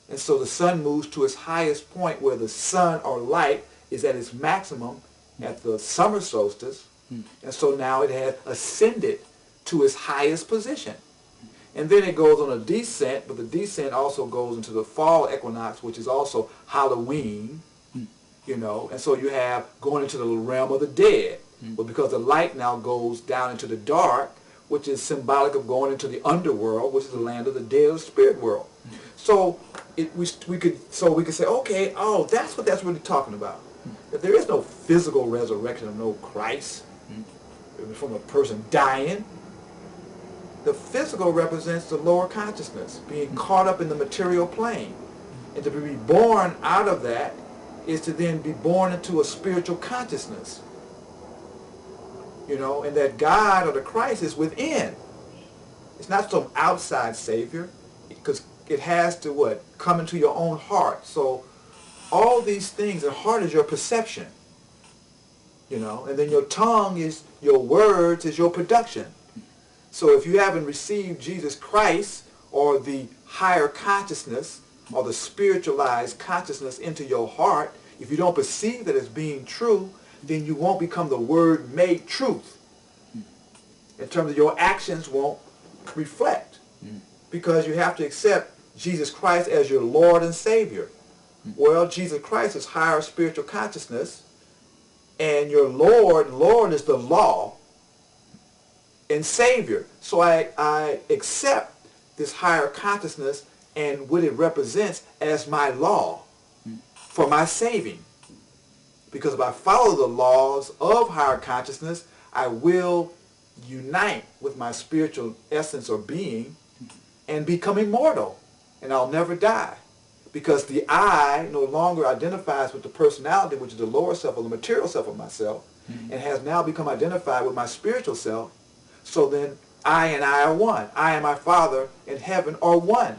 And so the sun moves to its highest point where the sun or light is at its maximum at the summer solstice. And so now it has ascended to its highest position. And then it goes on a descent, but the descent also goes into the fall equinox, which is also Halloween, you know. And so you have going into the realm of the dead. But because the light now goes down into the dark, which is symbolic of going into the underworld, which is the land of the dead, or the spirit world. So we could say, okay, oh, that's what that's really talking about. That there is no physical resurrection of no Christ from a person dying. The physical represents the lower consciousness, being caught up in the material plane. And to be born out of that is to then be born into a spiritual consciousness. You know, and that God or the Christ is within. It's not some outside Savior, because it has to what? Come into your own heart. So all these things, the heart is your perception. You know, and then your tongue is your words, is your production. So if you haven't received Jesus Christ or the higher consciousness or the spiritualized consciousness into your heart, if you don't perceive that as being true, then you won't become the word made truth. In terms of your actions won't reflect. Because you have to accept Jesus Christ as your Lord and Savior. Well, Jesus Christ is higher spiritual consciousness, and your Lord is the law and Savior. So I accept this higher consciousness and what it represents as my law for my saving. Because if I follow the laws of higher consciousness, I will unite with my spiritual essence or being and become immortal, and I'll never die. Because the I no longer identifies with the personality, which is the lower self or the material self of myself, and has now become identified with my spiritual self. So then I and I are one. I and my Father in heaven are one.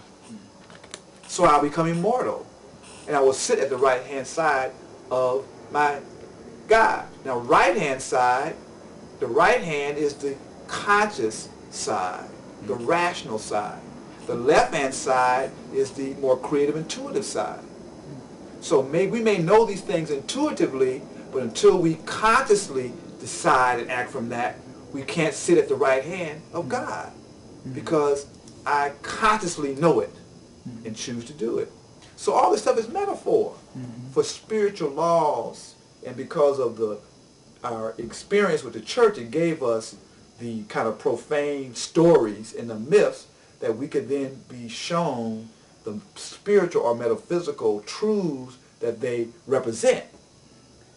So I'll become immortal, and I will sit at the right-hand side of my God. Now, right-hand side, the right hand is the conscious side, the rational side. The left-hand side is the more creative, intuitive side. So we may know these things intuitively, but until we consciously decide and act from that, we can't sit at the right hand of God, because I consciously know it and choose to do it. So all this stuff is metaphor for spiritual laws, and because of our experience with the church, it gave us the kind of profane stories and the myths that we could then be shown the spiritual or metaphysical truths that they represent,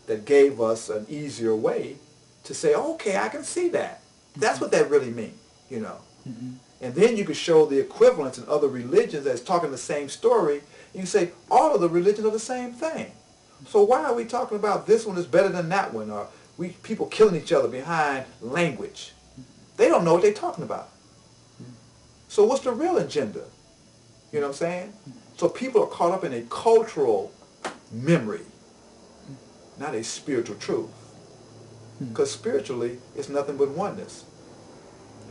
that gave us an easier way to say, okay, I can see that. That's what that really means, you know. And then you could show the equivalents in other religions that's talking the same story. You can say all of the religions are the same thing. So why are we talking about this one is better than that one? Or people killing each other behind language? They don't know what they're talking about. So what's the real agenda? You know what I'm saying? So people are caught up in a cultural memory, not a spiritual truth. Because spiritually, it's nothing but oneness.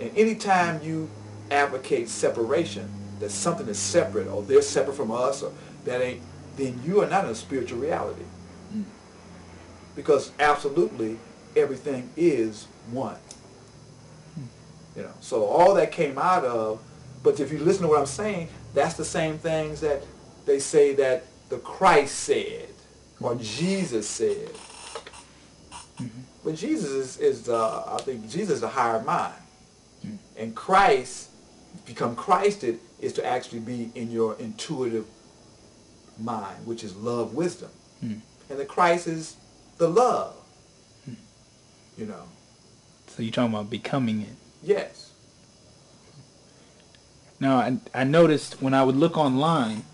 And anytime you advocate separation, that something is separate, or they're separate from us, or that ain't, then you are not in a spiritual reality. Because absolutely everything is one. You know, so all that came out of, but if you listen to what I'm saying, that's the same things that they say that the Christ said, or Jesus said. But Jesus I think Jesus is the higher mind. And Christ, become Christed, is to actually be in your intuitive mind, which is love, wisdom. And the Christ is the love. You know. So you're talking about becoming it. Yes. Now, I noticed when I would look online,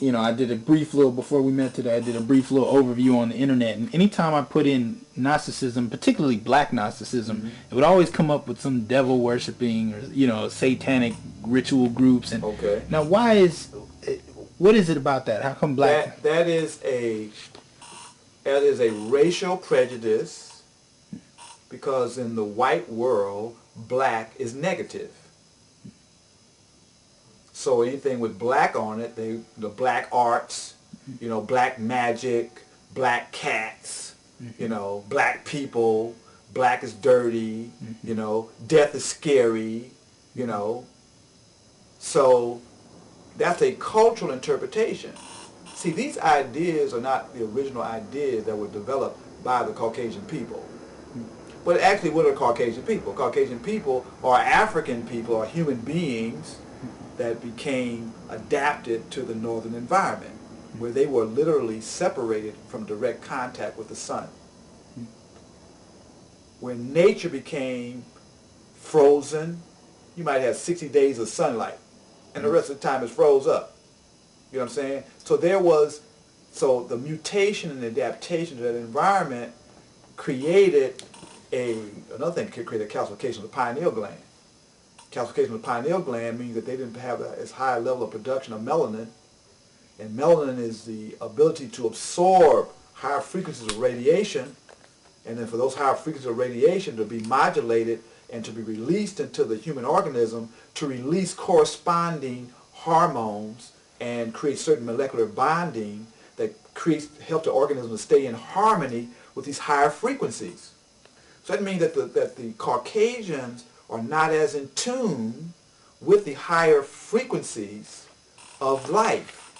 you know, I did a brief little, before we met today, I did a brief little overview on the internet. And anytime I put in Gnosticism, particularly Black Gnosticism, it would always come up with some devil worshipping or, you know, satanic ritual groups. And okay. Now, what is it about that? How come Black? That is a racial prejudice, because in the white world, black is negative. So anything with black on it, the black arts, black magic, black cats, black people, black is dirty, death is scary, So that's a cultural interpretation. See, these ideas are not the original ideas that were developed by the Caucasian people. But actually, what are Caucasian people? Caucasian people are African people, are human beings that became adapted to the northern environment, where they were literally separated from direct contact with the sun. When nature became frozen, you might have 60 days of sunlight, and the rest of the time it's froze up. You know what I'm saying? So the mutation and adaptation to that environment created another thing that created a calcification of the pineal gland. Calcification of the pineal gland means that they didn't have as high a level of production of melanin, and melanin is the ability to absorb higher frequencies of radiation, and then for those higher frequencies of radiation to be modulated and to be released into the human organism to release corresponding hormones and create certain molecular bonding that help the organism to stay in harmony with these higher frequencies. So that means that the Caucasians are not as in tune with the higher frequencies of life,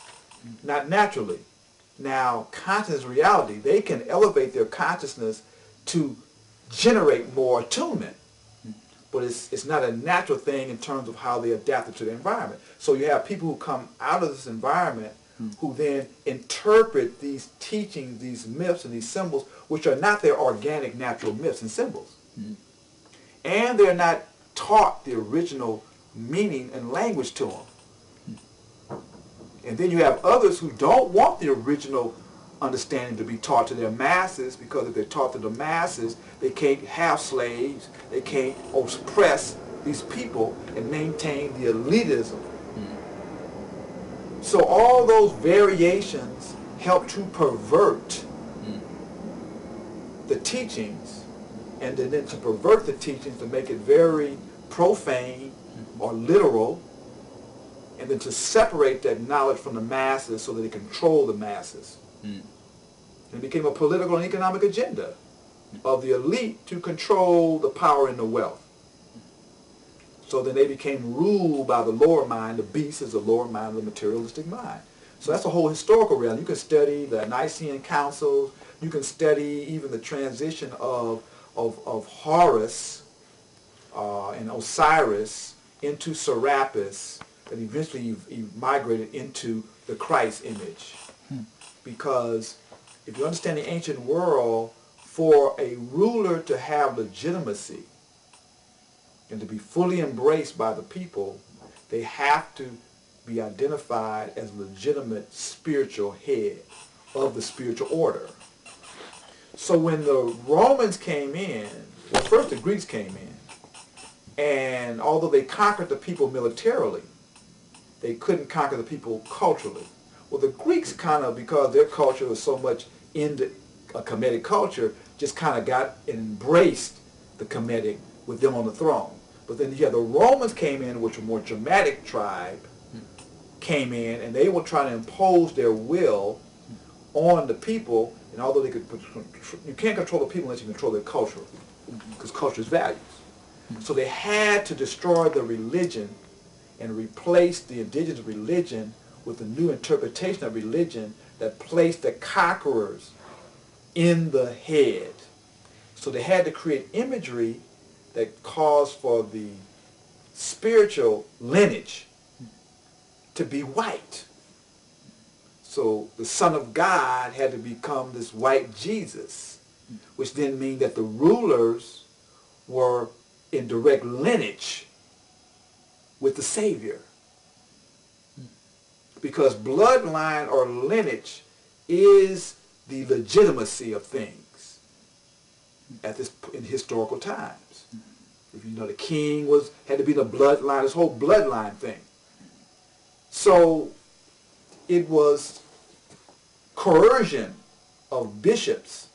not naturally. Now, consciousness reality, they can elevate their consciousness to generate more attunement, but it's not a natural thing in terms of how they adapted to the environment. So you have people who come out of this environment who then interpret these teachings, these myths, and these symbols, which are not their organic, natural myths and symbols. And they're not taught the original meaning and language to them. And then you have others who don't want the original understanding to be taught to their masses, because if they're taught to the masses, they can't have slaves, they can't oppress these people and maintain the elitism. So all those variations help to pervert the teachings, and then to pervert the teachings to make it very profane or literal, and then to separate that knowledge from the masses so that they control the masses. It became a political and economic agenda of the elite to control the power and the wealth. So then they became ruled by the lower mind. The beast is the lower mind of the materialistic mind. So that's a whole historical realm. You can study the Nicene councils. You can study even the transition of Horus and Osiris into Serapis, and eventually he migrated into the Christ image. Because if you understand the ancient world, for a ruler to have legitimacy and to be fully embraced by the people, they have to be identified as legitimate spiritual head of the spiritual order. So when the Romans came in, well, first the Greeks came in, and although they conquered the people militarily, they couldn't conquer the people culturally. Well, the Greeks kind of, because their culture was so much into a Kemetic culture, just kind of got and embraced the Kemetic with them on the throne. But then the Romans came in, which were a more Germanic tribe, came in, and they were trying to impose their will on the people. And although they could, you can't control the people unless you control their culture, because culture is values. So they had to destroy the religion and replace the indigenous religion with a new interpretation of religion that placed the conquerors in the head. So they had to create imagery that caused for the spiritual lineage to be white. So the Son of God had to become this white Jesus, which then means that the rulers were in direct lineage with the Savior. Because bloodline or lineage is the legitimacy of things at this in historical times. If you know, the king had to be the bloodline, this whole bloodline thing. So it was coercion of bishops.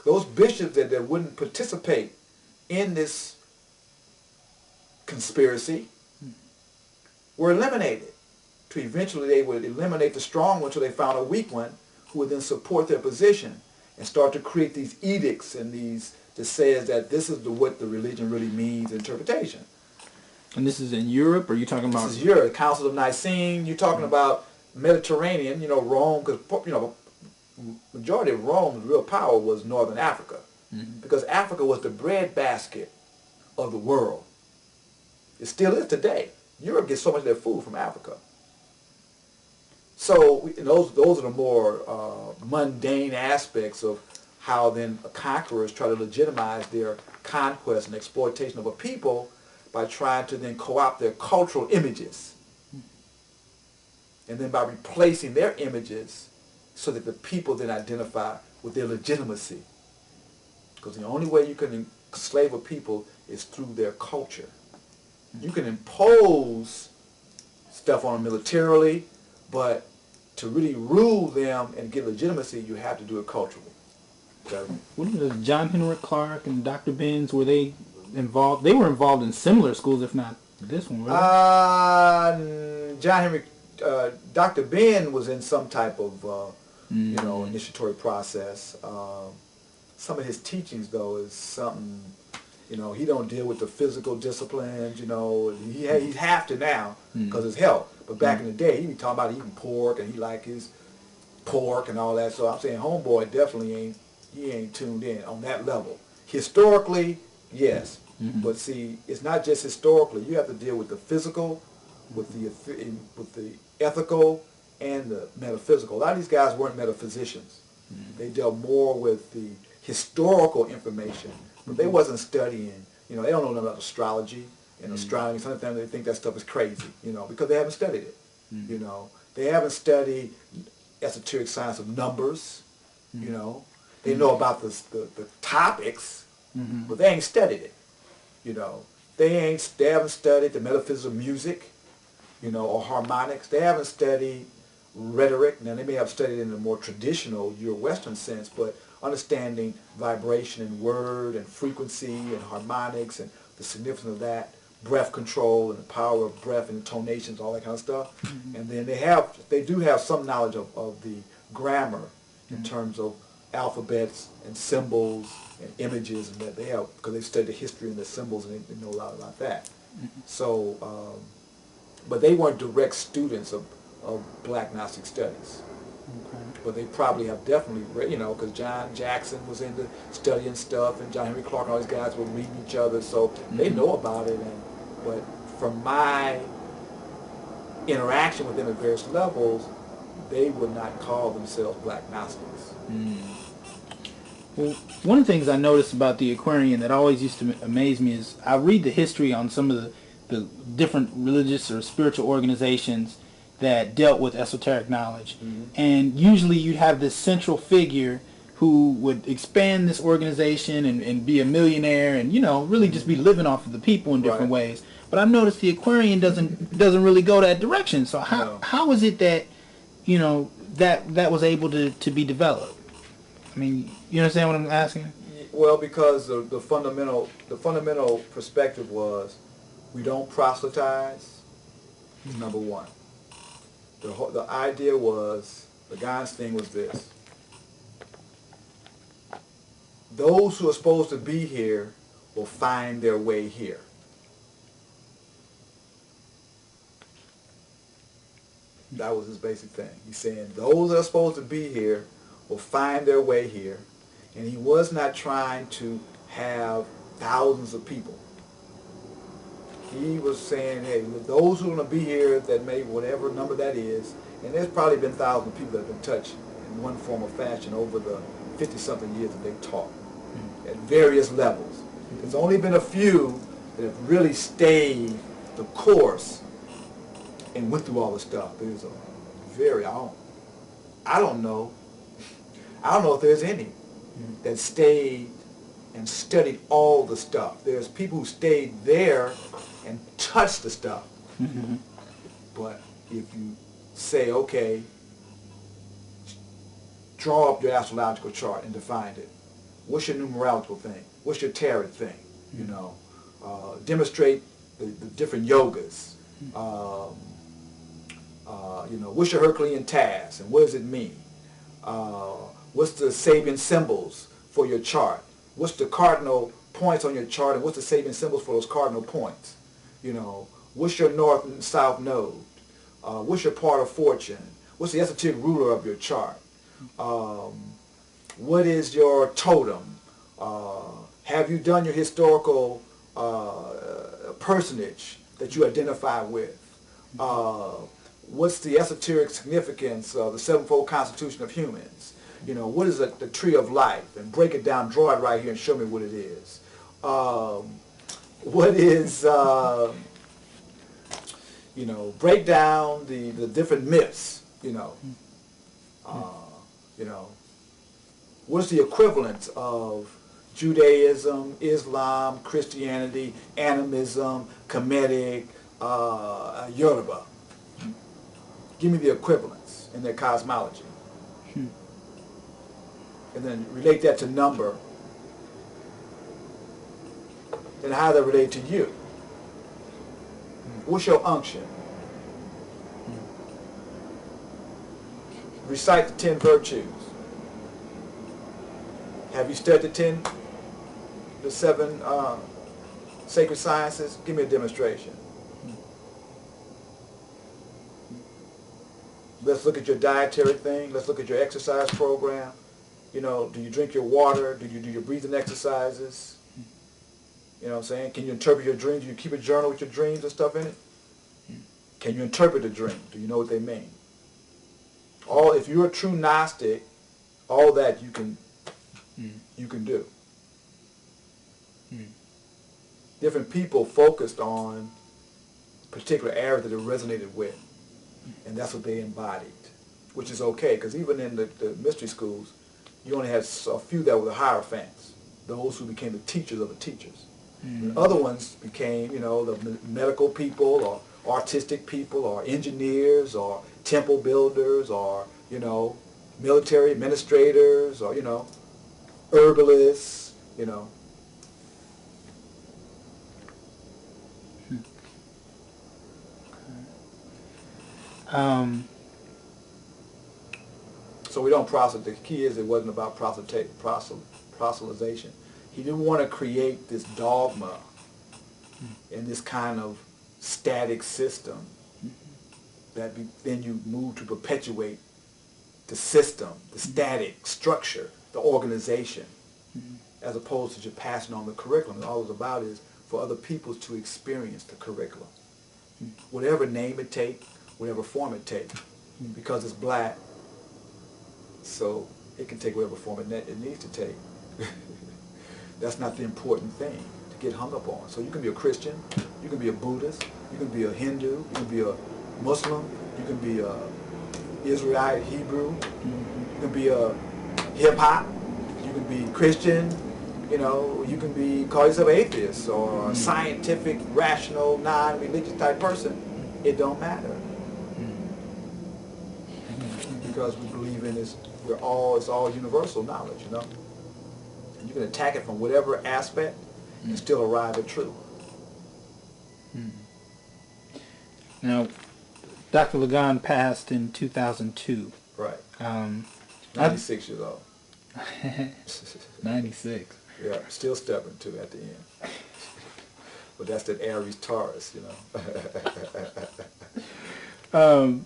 Those bishops that wouldn't participate in this conspiracy were eliminated. To eventually they would eliminate the strong one until they found a weak one who would then support their position and start to create these edicts and these that says that this is what the religion really means, interpretation. And this is in Europe, or are you talking about? This is Europe, Council of Nicene. You're talking about Mediterranean, you know, Rome, because, you know, majority of Rome's real power was Northern Africa. Because Africa was the breadbasket of the world. It still is today. Europe gets so much of their food from Africa. So those are the more mundane aspects of how then conquerors try to legitimize their conquest and exploitation of a people by trying to then co-opt their cultural images. And then by replacing their images so that the people then identify with their legitimacy. Because the only way you can enslave a people is through their culture. You can impose stuff on them militarily, but to really rule them and get legitimacy, you have to do it culturally. Okay? What John Henrik Clark and Dr. Benz, were they involved? They were involved in similar schools, if not this one, were John Henry, Dr. Ben was in some type of, you know, initiatory process. Some of his teachings, though, is something, you know, he don't deal with the physical disciplines, you know. He'd have to now because of his health. But back in the day, he'd be talking about eating pork, and he liked his pork and all that. So I'm saying homeboy definitely ain't tuned in on that level. Historically, yes. But see, it's not just historically. You have to deal with the physical, with the ethical, and the metaphysical. A lot of these guys weren't metaphysicians. They dealt more with the historical information, but they wasn't studying, you know, they don't know nothing about astrology and astronomy. Sometimes they think that stuff is crazy, you know, because they haven't studied it, you know. They haven't studied esoteric science of numbers, you know. They know about the topics, but they ain't studied it, you know. They haven't studied the metaphysics of music, you know, or harmonics. They haven't studied rhetoric. Now, they may have studied in a more traditional Euro-Western sense, but understanding vibration and word and frequency and harmonics and the significance of that, breath control and the power of breath and intonations, all that kind of stuff. And then they do have some knowledge of the grammar in terms of alphabets and symbols and images, and that they have, because they've studied the history and the symbols, and they know a lot about that. So, but they weren't direct students of Black Gnostic studies. But they probably have definitely, you know, because John Jackson was into studying stuff, and John Henry Clark and all these guys were reading each other, so they know about it. But from my interaction with them at various levels, they would not call themselves Black Gnostics. Well, one of the things I noticed about the Aquarian that always used to amaze me is I read the history on some of the different religious or spiritual organizations that dealt with esoteric knowledge. And usually you'd have this central figure who would expand this organization and be a millionaire and, you know, really just be living off of the people in different ways. But I've noticed the Aquarian doesn't really go that direction. So how is it that, you know, that was able to be developed? I mean, you understand what I'm asking? Well, because the fundamental perspective was we don't proselytize, number one. The idea was, the guy's thing was this: those who are supposed to be here will find their way here. That was his basic thing. He's saying those that are supposed to be here will find their way here. And he was not trying to have thousands of people. He was saying, hey, those who are going to be here that may, whatever number that is, and there's probably been thousands of people that have been touched in one form or fashion over the 50-something years that they've taught at various levels. There's only been a few that have really stayed the course and went through all the stuff. There's a very, I don't know if there's any that stayed and studied all the stuff. There's people who stayed there and touched the stuff. But if you say, okay, draw up your astrological chart and define it. What's your numerological thing? What's your tarot thing? You know, demonstrate the different yogas. You know, what's your Herculean task and what does it mean? What's the Sabian symbols for your chart? What's the cardinal points on your chart and what's the Sabian symbols for those cardinal points? You know, what's your north and south node? What's your part of fortune? What's the esoteric ruler of your chart? What is your totem? Have you done your historical personage that you identify with? What's the esoteric significance of the sevenfold constitution of humans? You know, what is the tree of life? And break it down, draw it right here and show me what it is. What is, you know, break down the different myths, you know. You know, what's the equivalent of Judaism, Islam, Christianity, animism, Kemetic, Yoruba? Give me the equivalents in their cosmology. And then relate that to number. And how they relate to you. What's your unction? Recite the 10 virtues. Have you studied the 7 sacred sciences? Give me a demonstration. Let's look at your dietary thing. Let's look at your exercise program. You know, do you drink your water? Do you do your breathing exercises? You know what I'm saying? Can you interpret your dreams? Do you keep a journal with your dreams and stuff in it? Can you interpret a dream? Do you know what they mean? If you're a true Gnostic, all that you can do. Different people focused on particular areas that they resonated with, and that's what they embodied, which is okay, because even in the mystery schools, you only had a few that were the hierophants, those who became the teachers of the teachers. The other ones became, you know, the medical people or artistic people or engineers or temple builders or, you know, military administrators or, you know, herbalists, you know. So we don't proselytize. The key is it wasn't about proselytization. He didn't want to create this dogma in this kind of static system that then you move to perpetuate the system, the static structure, the organization, as opposed to just passing on the curriculum. All it's about is for other people to experience the curriculum. Whatever name it take, whatever form it take, because it's black, so it can take whatever form it needs to take. That's not the important thing to get hung up on. So you can be a Christian, you can be a Buddhist, you can be a Hindu, you can be a Muslim, you can be a Israelite, Hebrew, you can be a hip-hop, you can be Christian, you know, you can call yourself atheist or a scientific, rational, non-religious type person. It don't matter. Because we believe in this, it's all universal knowledge, you know. And you can attack it from whatever aspect and still arrive at truth. Now, Dr. Lagan passed in 2002. Right. 96 years old. 96. Yeah, still stubborn too at the end. But that's that Aries Taurus, you know.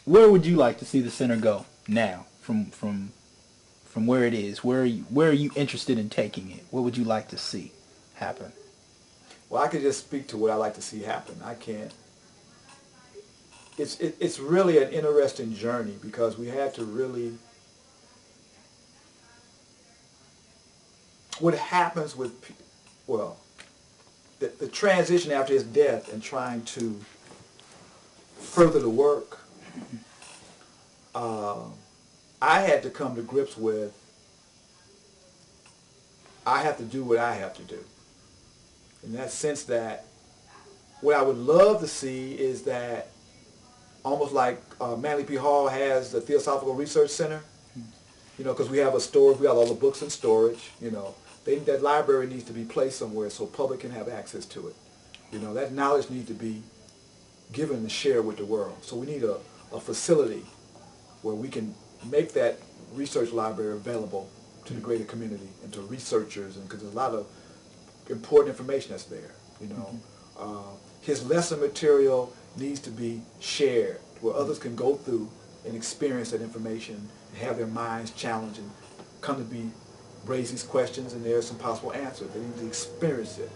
Where would you like to see the center go now, from where it is? Where are you interested in taking it? What would you like to see happen? Well, I could just speak to what I like to see happen. I can't. It's really an interesting journey because we had to really. What happens with, well, the transition after his death and trying to further the work, I had to come to grips with, I have to do what I have to do. In that sense that what I would love to see is that almost like Manly P. Hall has the Theosophical Research Center, you know, because we have a storage, we have all the books in storage, you know. That library needs to be placed somewhere so public can have access to it. You know, that knowledge needs to be given and shared with the world. So we need a facility where we can make that research library available to the greater community and to researchers, and because there's a lot of important information that's there. You know, his lesson material needs to be shared where others can go through and experience that information and have their minds challenged and come to be raise these questions, and there's some possible answers. They need to experience it.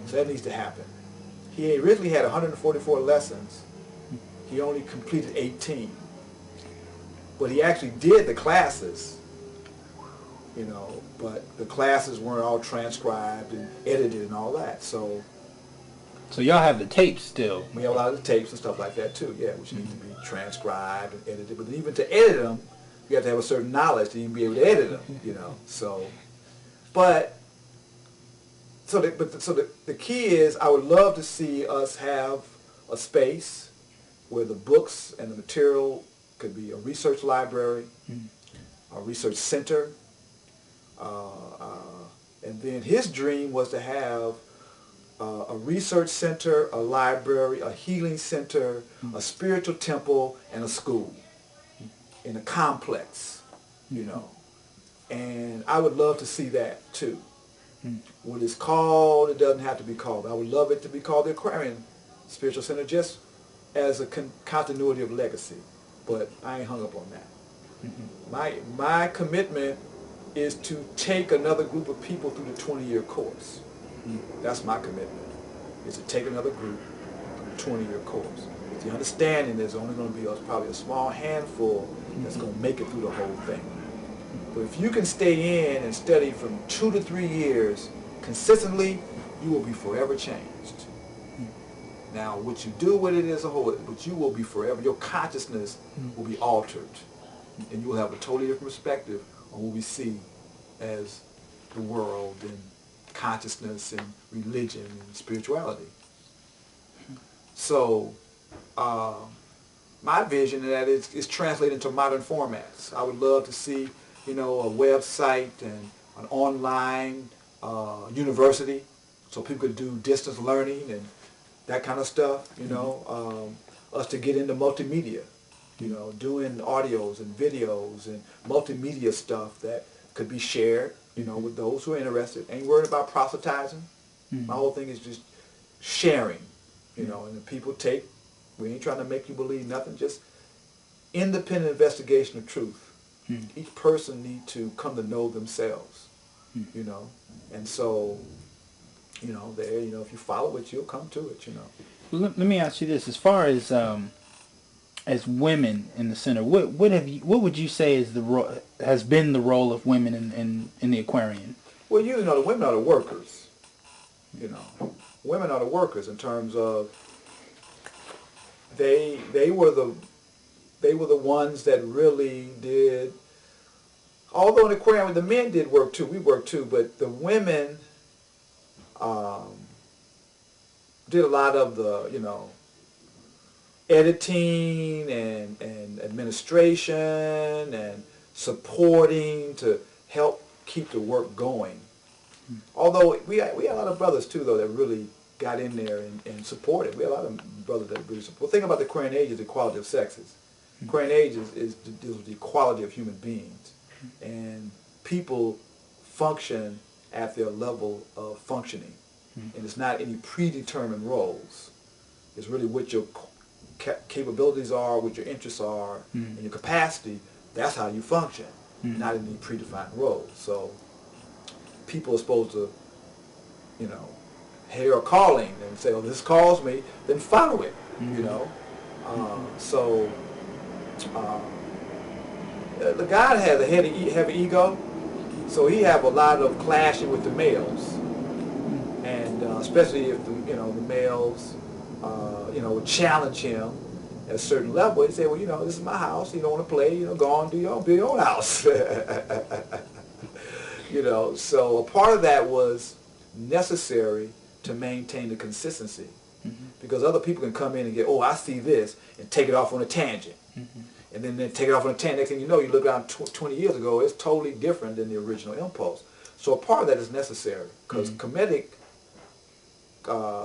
So that needs to happen. He originally had 144 lessons. He only completed 18. But he actually did the classes, you know, but the classes weren't all transcribed and edited and all that. So y'all have the tapes still? we have a lot of the tapes and stuff like that too, yeah, which need to be transcribed and edited. But even to edit them, you have to have a certain knowledge to even be able to edit them, you know. So, so the key is, I would love to see us have a space where the books and the material could be a research library, a research center, and then his dream was to have a research center, a library, a healing center, a spiritual temple, and a school in a complex, you know. And I would love to see that too. What it's called, it doesn't have to be called. I would love it to be called the Aquarian Spiritual Center, just as a continuity of legacy. But I ain't hung up on that. My commitment is to take another group of people through the 20-year course. That's my commitment, is to take another group through the 20-year course. With the understanding there's only going to be probably a small handful that's going to make it through the whole thing. But if you can stay in and study from 2 to 3 years consistently, you will be forever changed. Now, what you do with it as a whole, but you will be forever, your consciousness will be altered. And you will have a totally different perspective on what we see as the world and consciousness and religion and spirituality. So, my vision of that is translated into modern formats. I would love to see, you know, a website and an online university, so people could do distance learning and that kind of stuff, you know. Us to get into multimedia, you know, doing audios and videos and multimedia stuff that could be shared, you know, with those who are interested. Ain't worried about proselytizing. My whole thing is just sharing, you know, and the people take, we ain't trying to make you believe nothing, just independent investigation of truth. Each person need to come to know themselves, you know, and so, you know, there, you know, if you follow it, you'll come to it, you know. Let me ask you this: as far as women in the center, what would you say is has been the role of women in the Aquarian? Well, you know, the women are the workers. You know, women are the workers in terms of they were the ones that really did. Although in the Aquarian, the men did work too. We worked too, but the women did a lot of the, you know, editing and administration and supporting to help keep the work going. Although we had a lot of brothers too, though, that really got in there and supported. We had a lot of brothers that really support. The thing about the Aquarian age is the equality of sexes. The Aquarian age deals with the equality of human beings, and people function at their level of functioning. And it's not any predetermined roles. It's really what your capabilities are, what your interests are, and your capacity. That's how you function, not in any predefined roles. So people are supposed to, you know, hear a calling and say, oh, this calls me, then follow it, you know. The God has a heavy ego, so he have a lot of clashing with the males, and especially if the males would challenge him at a certain level. He'd say, well, you know, this is my house. You don't want to play. You know, go on, build your own house. You know, so a part of that was necessary to maintain the consistency, because other people can come in and get, oh, I see this, and take it off on a tangent. And then take it off on a tangent. Next thing you know, you look around 20 years ago, it's totally different than the original impulse. So a part of that is necessary, because Kemetic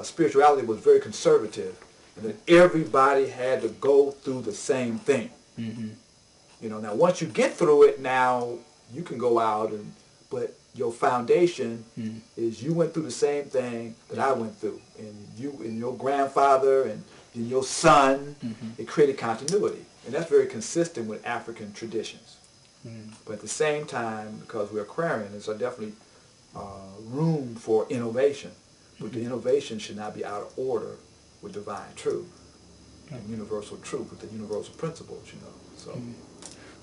spirituality was very conservative and that everybody had to go through the same thing. You know, now once you get through it, now you can go out but your foundation is you went through the same thing that I went through, and you and your grandfather and your son. It created continuity, and that's very consistent with African traditions. But at the same time, because we're Aquarian, there's definitely room for innovation, but the innovation should not be out of order with divine truth and universal truth, with the universal principles, you know. So.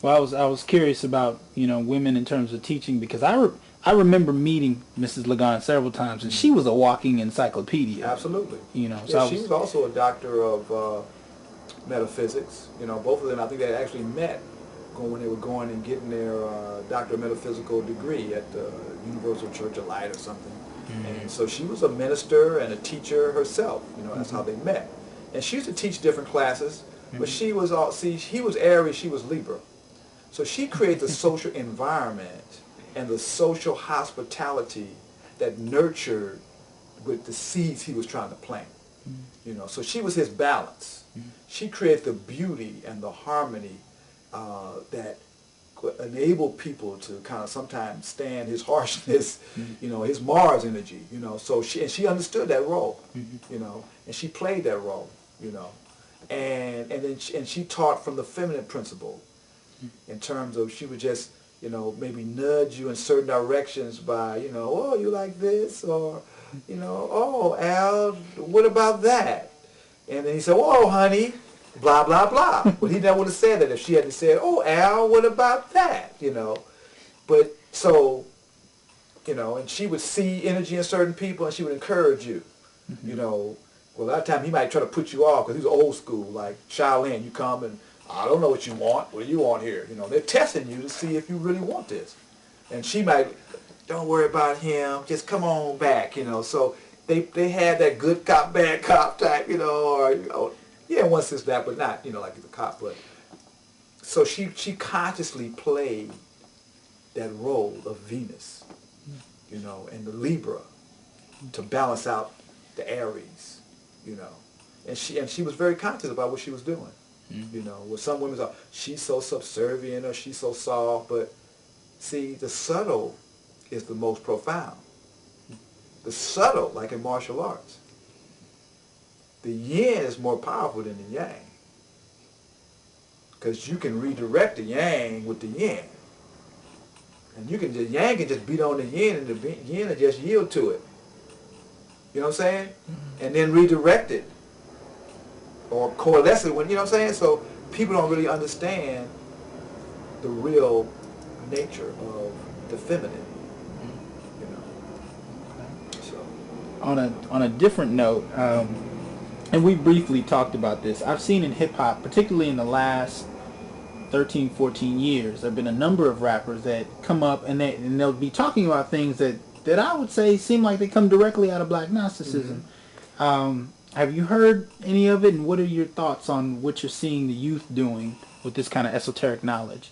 Well, I was curious about, you know, women in terms of teaching, because I remember meeting Mrs. Ligon several times, and she was a walking encyclopedia. Absolutely. You know, yeah, so she was also a doctor of metaphysics. You know, both of them, I think they actually met when they were going and getting their Doctor of Metaphysical degree at the Universal Church of Light or something. And so she was a minister and a teacher herself. You know, that's how they met. And she used to teach different classes, but she was he was Aries, she was Libra. So she created the social environment and the social hospitality that nurtured with the seeds he was trying to plant. You know, so she was his balance. She created the beauty and the harmony that could enable people to kind of sometimes stand his harshness, you know, his Mars energy, you know. So she understood that role, you know, and she played that role, you know, and then she taught from the feminine principle, in terms of she would just, you know, maybe nudge you in certain directions by, you know, oh, you like this, or, you know, oh, Al, what about that? And then he said, oh, honey, blah, blah, blah. But he never would have said that if she hadn't said, oh, Al, what about that, you know. But so, you know, and she would see energy in certain people, and she would encourage you, you know. Well, a lot of times he might try to put you off because he's old school, like Shaolin. You come and, I don't know what you want. What do you want here? You know, they're testing you to see if you really want this. And she might, don't worry about him. Just come on back, you know. So they had that good cop, bad cop type, you know, or, you know, yeah, one says that, but not, you know, like the cop. But so she consciously played that role of Venus, you know, and the Libra to balance out the Aries, you know. And she was very conscious about what she was doing. You know, with some women are, she's so subservient or she's so soft, but see, the subtle is the most profound. The subtle, like in martial arts, the yin is more powerful than the yang, because you can redirect the yang with the yin, and the yang can just beat on the yin, and the yin will just yield to it. You know what I'm saying? And then redirect it. Or coalesce it when, you know what I'm saying? So people don't really understand the real nature of the feminine, you know. So on a different note, and we briefly talked about this, I've seen in hip-hop, particularly in the last 13, 14 years, there have been a number of rappers that come up and they'll be talking about things that I would say seem like they come directly out of Black Gnosticism. Have you heard any of it, and what are your thoughts on what you're seeing the youth doing with this kind of esoteric knowledge?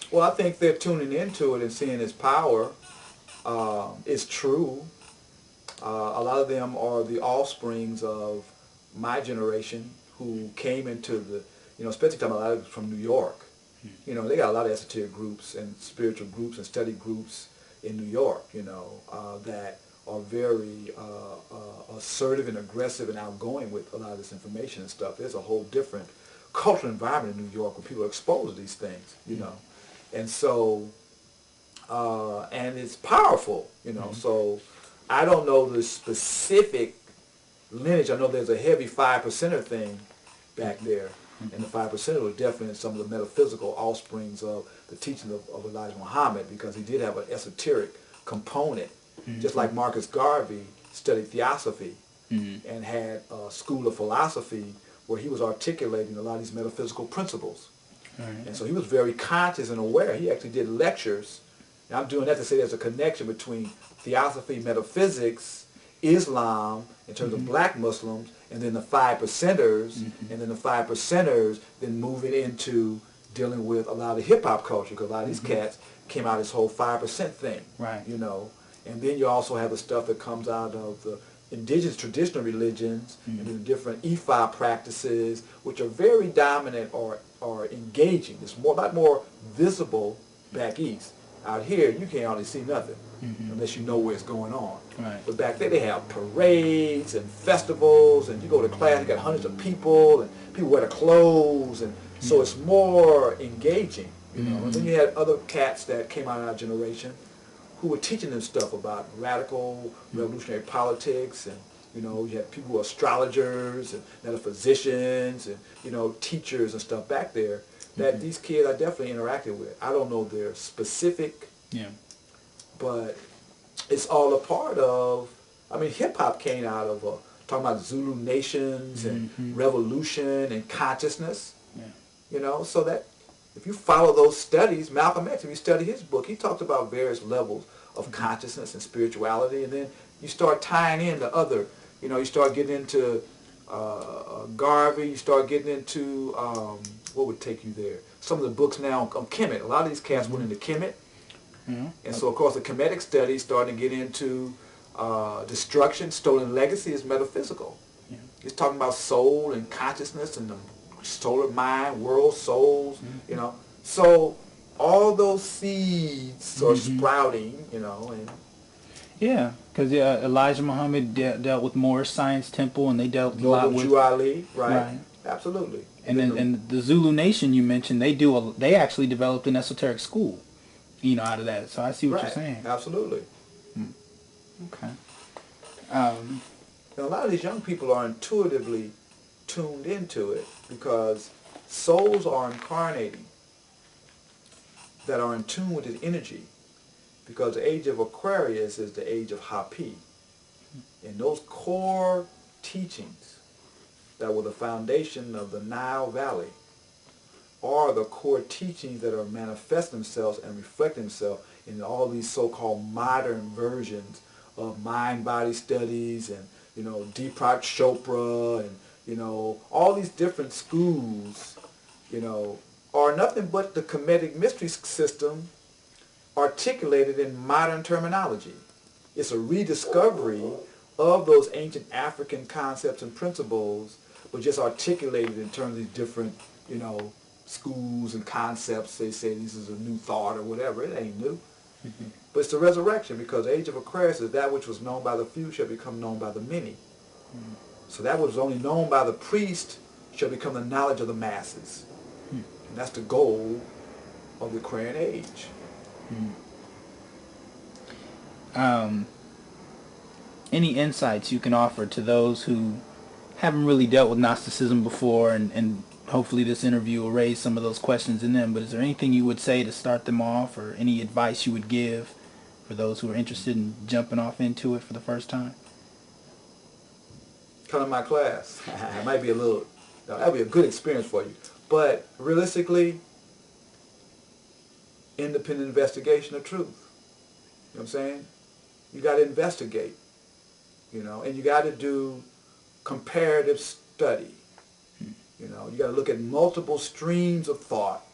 Well, I think they're tuning into it and seeing its power. It's true. A lot of them are the offsprings of my generation who came into the, you know, especially talking about a lot of from New York. You know, they got a lot of esoteric groups and spiritual groups and study groups in New York, you know, that are very assertive and aggressive and outgoing with a lot of this information and stuff. There's a whole different cultural environment in New York where people are exposed to these things, you know. And so, and it's powerful, you know. So I don't know the specific lineage. I know there's a heavy 5%er thing back there. And the 5%er was definitely some of the metaphysical offsprings of the teaching of Elijah Muhammad, because he did have an esoteric component. Just like Marcus Garvey studied theosophy and had a school of philosophy where he was articulating a lot of these metaphysical principles. And so he was very conscious and aware. He actually did lectures. And I'm doing that to say there's a connection between theosophy, metaphysics, Islam, in terms of black Muslims, and then the 5%ers, and then the 5%ers then moving into dealing with a lot of hip-hop culture, because a lot of these cats came out of this whole 5% thing, you know. And then you also have the stuff that comes out of the indigenous traditional religions and the different Ifa practices, which are very dominant or engaging. It's a lot more visible back east. Out here, you can't hardly see nothing unless you know where it's going on. Right. But back there, they have parades and festivals, and you go to class, you got hundreds of people, and people wear the clothes, and so it's more engaging. You know. And then you had other cats that came out of our generation who were teaching them stuff about radical revolutionary politics, and you know, you had people who are astrologers and that are physicians and, you know, teachers and stuff back there that these kids I definitely interacted with. I don't know their specific, but it's all a part of, I mean, hip-hop came out of talking about Zulu nations and revolution and consciousness, you know, so that if you follow those studies, Malcolm X, if you study his book, he talks about various levels of consciousness and spirituality, and then you start tying in the other, you know, you start getting into Garvey, you start getting into, what would take you there? Some of the books now on Kemet. A lot of these cats went into Kemet, and so of course the Kemetic studies starting to get into destruction, stolen legacy is metaphysical. It's talking about soul and consciousness and the solar mind, world, souls, you know. So all those seeds are sprouting, you know. And yeah, because Elijah Muhammad dealt with Moorish Science Temple, and they dealt a lot with Ali, right? Absolutely. And then and the Zulu Nation you mentioned, they actually developed an esoteric school, you know, out of that. So I see what you're saying. Absolutely. Okay. And a lot of these young people are intuitively tuned into it because souls are incarnating that are in tune with its energy, because the age of Aquarius is the age of Hapi. And those core teachings that were the foundation of the Nile Valley are the core teachings that are manifest themselves and reflect themselves in all these so-called modern versions of mind-body studies and, you know, Deepak Chopra and, you know, all these different schools, you know, are nothing but the Kemetic mystery system articulated in modern terminology. It's a rediscovery of those ancient African concepts and principles, but just articulated in terms of different, you know, schools and concepts. They say this is a new thought or whatever. It ain't new. But it's the resurrection, because the age of Aquarius is that which was known by the few shall become known by the many. So that which was only known by the priest shall become the knowledge of the masses. And that's the goal of the Aquarian age. Any insights you can offer to those who haven't really dealt with Gnosticism before, and hopefully this interview will raise some of those questions in them, but is there anything you would say to start them off, or any advice you would give for those who are interested in jumping off into it for the first time? Come to my class. It might be a little, that'll be a good experience for you. But realistically, independent investigation of truth. You know what I'm saying? You got to investigate, you know, and you got to do comparative study. You know, you got to look at multiple streams of thought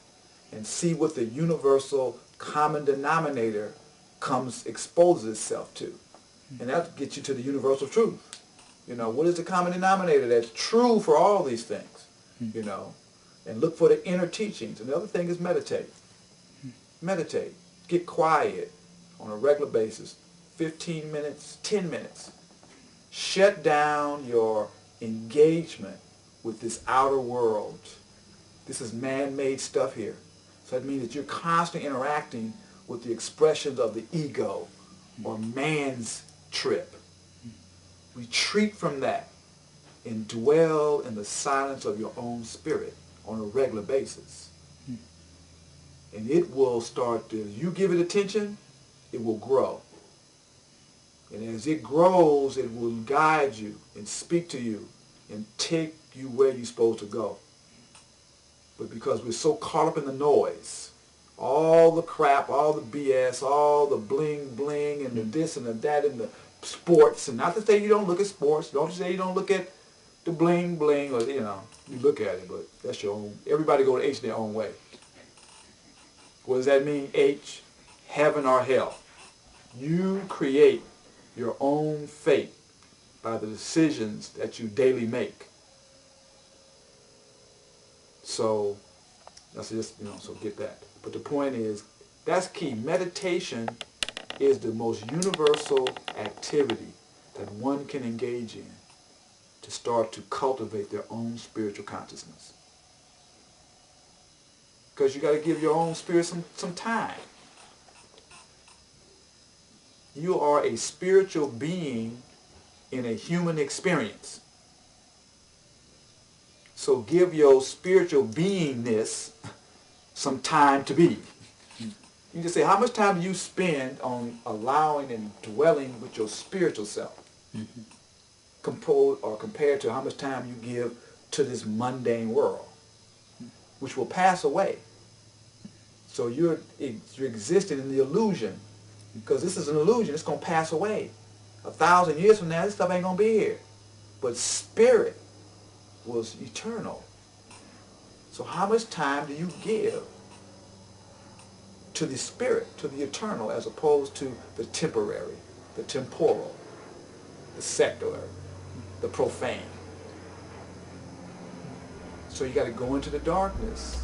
and see what the universal common denominator exposes itself to. And that gets you to the universal truth. You know, what is the common denominator that's true for all these things? You know, and look for the inner teachings. And the other thing is meditate. Meditate. Get quiet on a regular basis. 15 minutes, 10 minutes. Shut down your engagement with this outer world. This is man-made stuff here. So that means that you're constantly interacting with the expressions of the ego or man's trip. Retreat from that and dwell in the silence of your own spirit on a regular basis. And it will start to, you give it attention, it will grow. And as it grows, it will guide you and speak to you and take you where you're supposed to go. But because we're so caught up in the noise, all the crap, all the BS, all the bling bling and the this and the that and the sports, and not to say you don't look at sports, don't say you don't look at the bling bling, or, you know, you look at it, but that's your own. Everybody go to H their own way. What does that mean, H? Heaven or hell. You create your own fate. by the decisions that you daily make. So that's just, so get that. But the point is, that's key. Meditation is the most universal activity that one can engage in to start to cultivate their own spiritual consciousness. Because you got to give your own spirit some time. You are a spiritual being in a human experience. So give your spiritual beingness some time to be. You just say, how much time do you spend on allowing and dwelling with your spiritual self? Compared to how much time you give to this mundane world, which will pass away. So you're existing in the illusion, because this is an illusion. It's going to pass away. 1,000 years from now, this stuff ain't going to be here. But spirit was eternal. So how much time do you give to the spirit, to the eternal, as opposed to the temporary, the temporal, the secular, the profane? So you got to go into the darkness,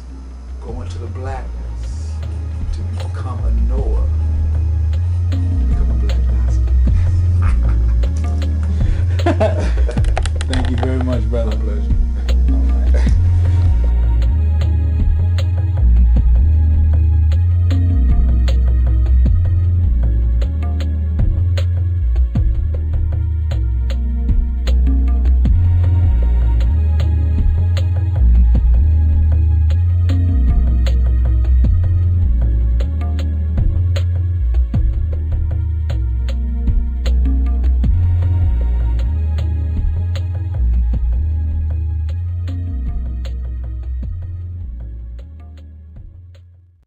go into the blackness to become a knower.